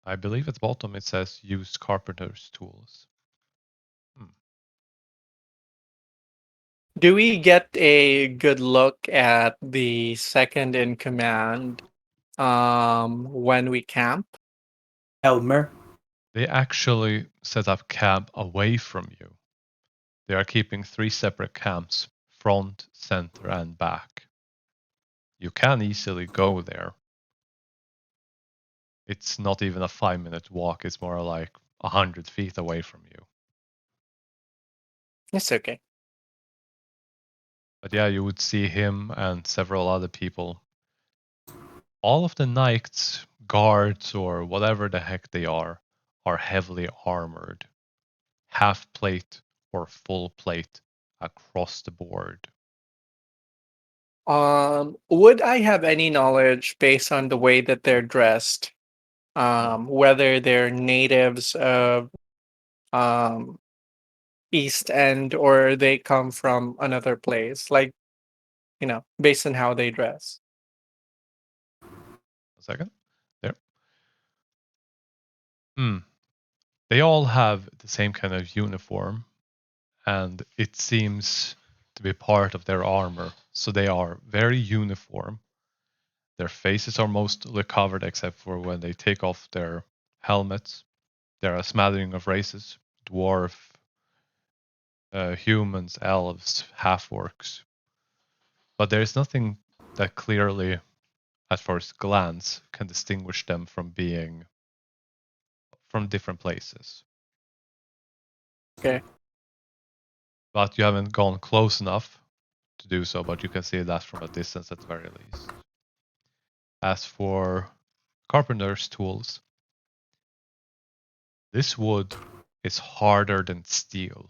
I believe at the bottom it says use carpenter's tools. Do we get a good look at the second in command when we camp? Elmer, They actually set up camp away from you. They are keeping 3 separate camps, front, center, and back. You can easily go there. It's not even a 5-minute walk, it's more like 100 feet away from you. It's okay. But yeah, you would see him and several other people. All of the knights, guards, or whatever the heck they are heavily armored. Half plate or full plate across the board. Would I have any knowledge based on the way that they're dressed, whether they're natives of um, East End or they come from another place? Like, based on how they dress. A second. There. They all have the same kind of uniform, and it seems to be part of their armor. So they are very uniform. Their faces are mostly covered except for when they take off their helmets. There are a smattering of races: dwarf, humans, elves, half-orcs. But there is nothing that clearly, at first glance, can distinguish them from being from different places. Okay. But you haven't gone close enough to do so, but you can see that from a distance at the very least. As for carpenter's tools, this wood is harder than steel.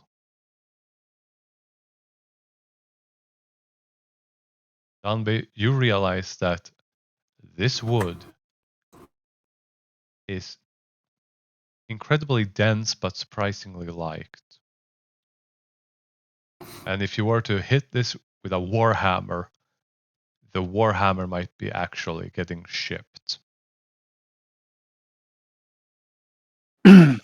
Dunby, you realize that this wood is incredibly dense but surprisingly light. And if you were to hit this with a warhammer, the warhammer might be actually getting shipped. I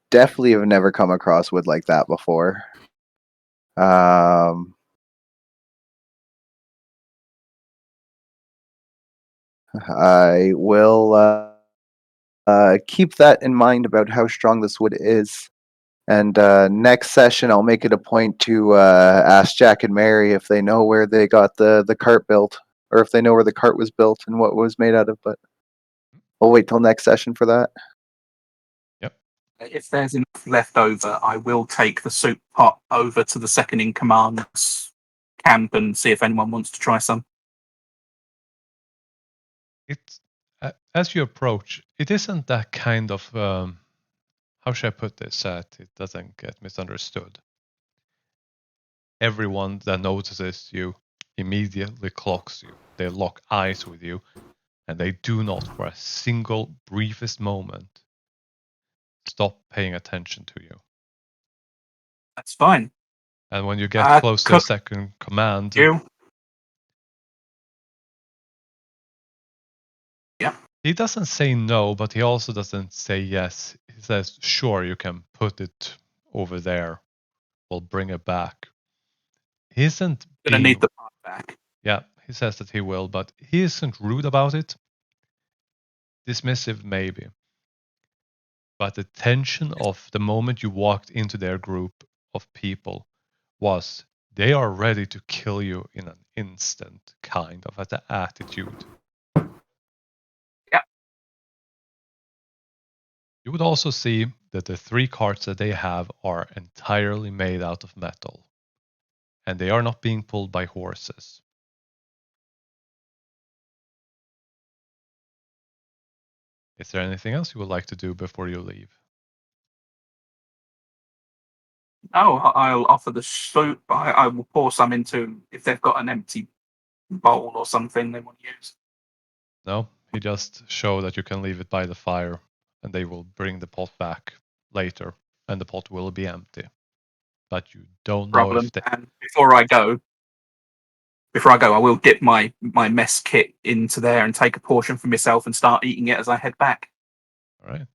definitely have never come across wood like that before. I will keep that in mind about how strong this wood is. And next session, I'll make it a point to ask Jack and Mary if they know where they got the cart built, or if they know where the cart was built and what it was made out of. But we'll wait till next session for that. Yep. If there's enough left over, I will take the soup pot over to the second in command's camp and see if anyone wants to try some. It's as you approach, it isn't that kind of how should I put this so that it doesn't get misunderstood. Everyone that notices you immediately clocks you. They lock eyes with you. And they do not, for a single briefest moment, stop paying attention to you. That's fine. And when you get close to a Cook second command, you. Yeah. he doesn't say no, but he also doesn't say yes. He says, sure, you can put it over there. We'll bring it back. He isn't Gonna being, need the part back. yeah, he says that he will, but he isn't rude about it. Dismissive, maybe. But the tension of the moment you walked into their group of people was they are ready to kill you in an instant, kind of at the attitude. Yeah. You would also see that the 3 carts that they have are entirely made out of metal. And they are not being pulled by horses. Is there anything else you would like to do before you leave? Oh, I'll offer the soup. I will pour some into if they've got an empty bowl or something they want to use. No, he just show that you can leave it by the fire and they will bring the pot back later and the pot will be empty. But you don't know Problem. if they... And before I go, I will dip my mess kit into there and take a portion for myself and start eating it as I head back. All right.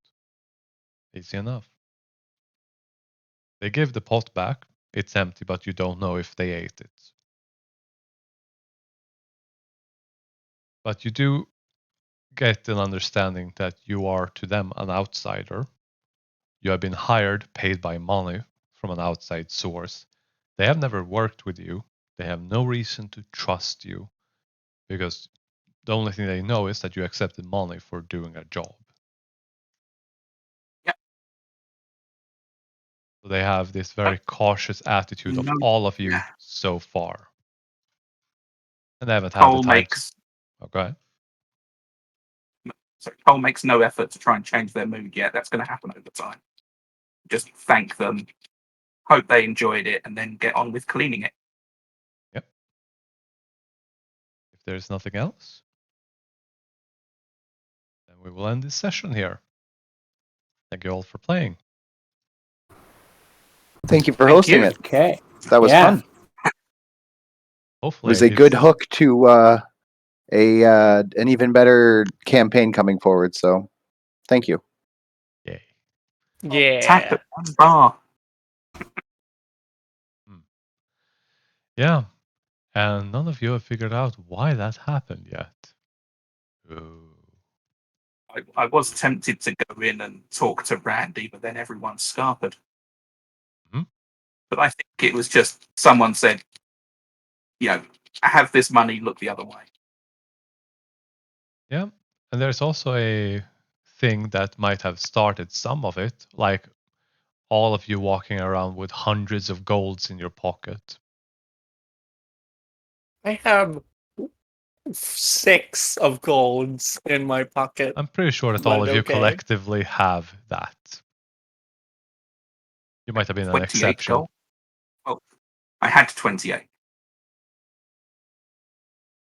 Easy enough. They give the pot back. It's empty, but you don't know if they ate it. But you do get an understanding that you are to them an outsider. You have been hired, paid by money from an outside source. They have never worked with you. They have no reason to trust you because the only thing they know is that you accepted money for doing a job. Yeah. So they have this very cautious attitude of all of you so far. And they haven't had the time to... Oh, go ahead. So Cole makes no effort to try and change their mood yet. That's going to happen over time. Just thank them, hope they enjoyed it, and then get on with cleaning it. Yep. If there's nothing else, then we will end this session here. Thank you all for playing. Thank you for hosting it. Okay. That was fun. Hopefully, It was a good hook to an even better campaign coming forward. So, thank you. Yay. Yeah. Tap at one bar. Yeah. And none of you have figured out why that happened yet. Ooh. I was tempted to go in and talk to Randy, but then everyone scarpered. Hmm? But I think it was just someone said, have this money, look the other way. Yeah. And there's also a thing that might have started some of it, like all of you walking around with hundreds of golds in your pocket. I have 6 of golds in my pocket. I'm pretty sure that But all of you okay. collectively have that. You might have been an 28 exception. gold. Oh, I had 28.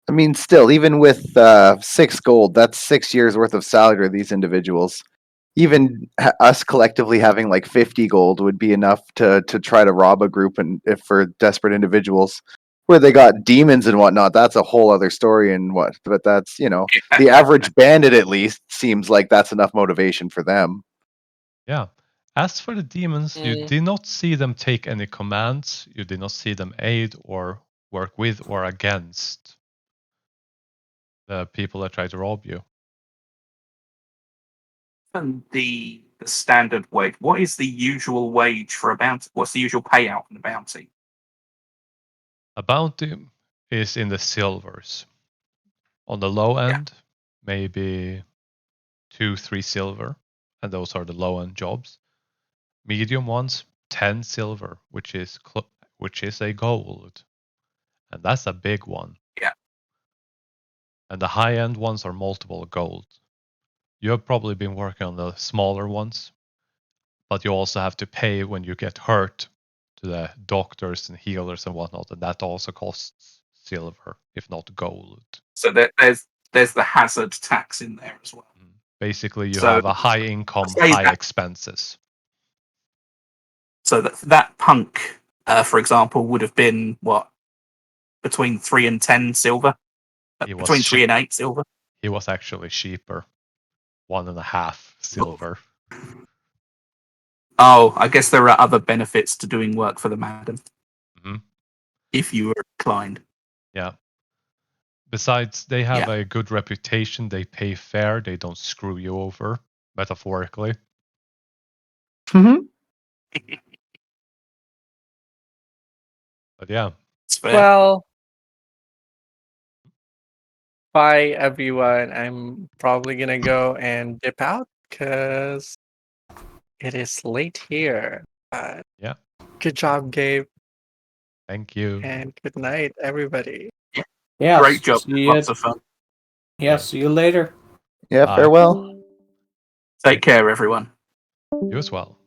I mean, still, even with 6 gold, that's 6 years worth of salary to these individuals. Even us collectively having like 50 gold would be enough to try to rob a group, and if for desperate individuals where they got demons and whatnot, that's a whole other story. But that's the average bandit at least seems like that's enough motivation for them. Yeah. As for the demons, you did not see them take any commands. You did not see them aid or work with or against the people that tried to rob you. And the standard wage. What is the usual wage for a bounty? What's the usual payout on a bounty? A bounty is in the silvers. On the low end, maybe 2-3 silver, and those are the low end jobs. Medium ones, 10 silver, which is a gold, and that's a big one. Yeah. And the high end ones are multiple gold. You have probably been working on the smaller ones, but you also have to pay when you get hurt to the doctors and healers and whatnot, and that also costs silver, if not gold. So there's there's the hazard tax in there as well. Basically, you So, have a high income, say high that- expenses. So that punk, for example, would have been what, between 3 and 10 silver, He was between 3 and 8 silver. He was actually cheaper, 1.5 silver. Oh, I guess there are other benefits to doing work for the madam. Mhm. If you were inclined. Yeah. Besides, they have Yeah. a good reputation. They pay fair. They don't screw you over, metaphorically. Mhm. But yeah, It's fair. Well, bye everyone. I'm probably gonna go and dip out because it is late here. Yeah. Good job, Gabe, Thank you. and good night, everybody. Yeah. Great job. See you, Lots of fun. yeah. See you later. Yeah, Bye. farewell. Take care, everyone. You as well.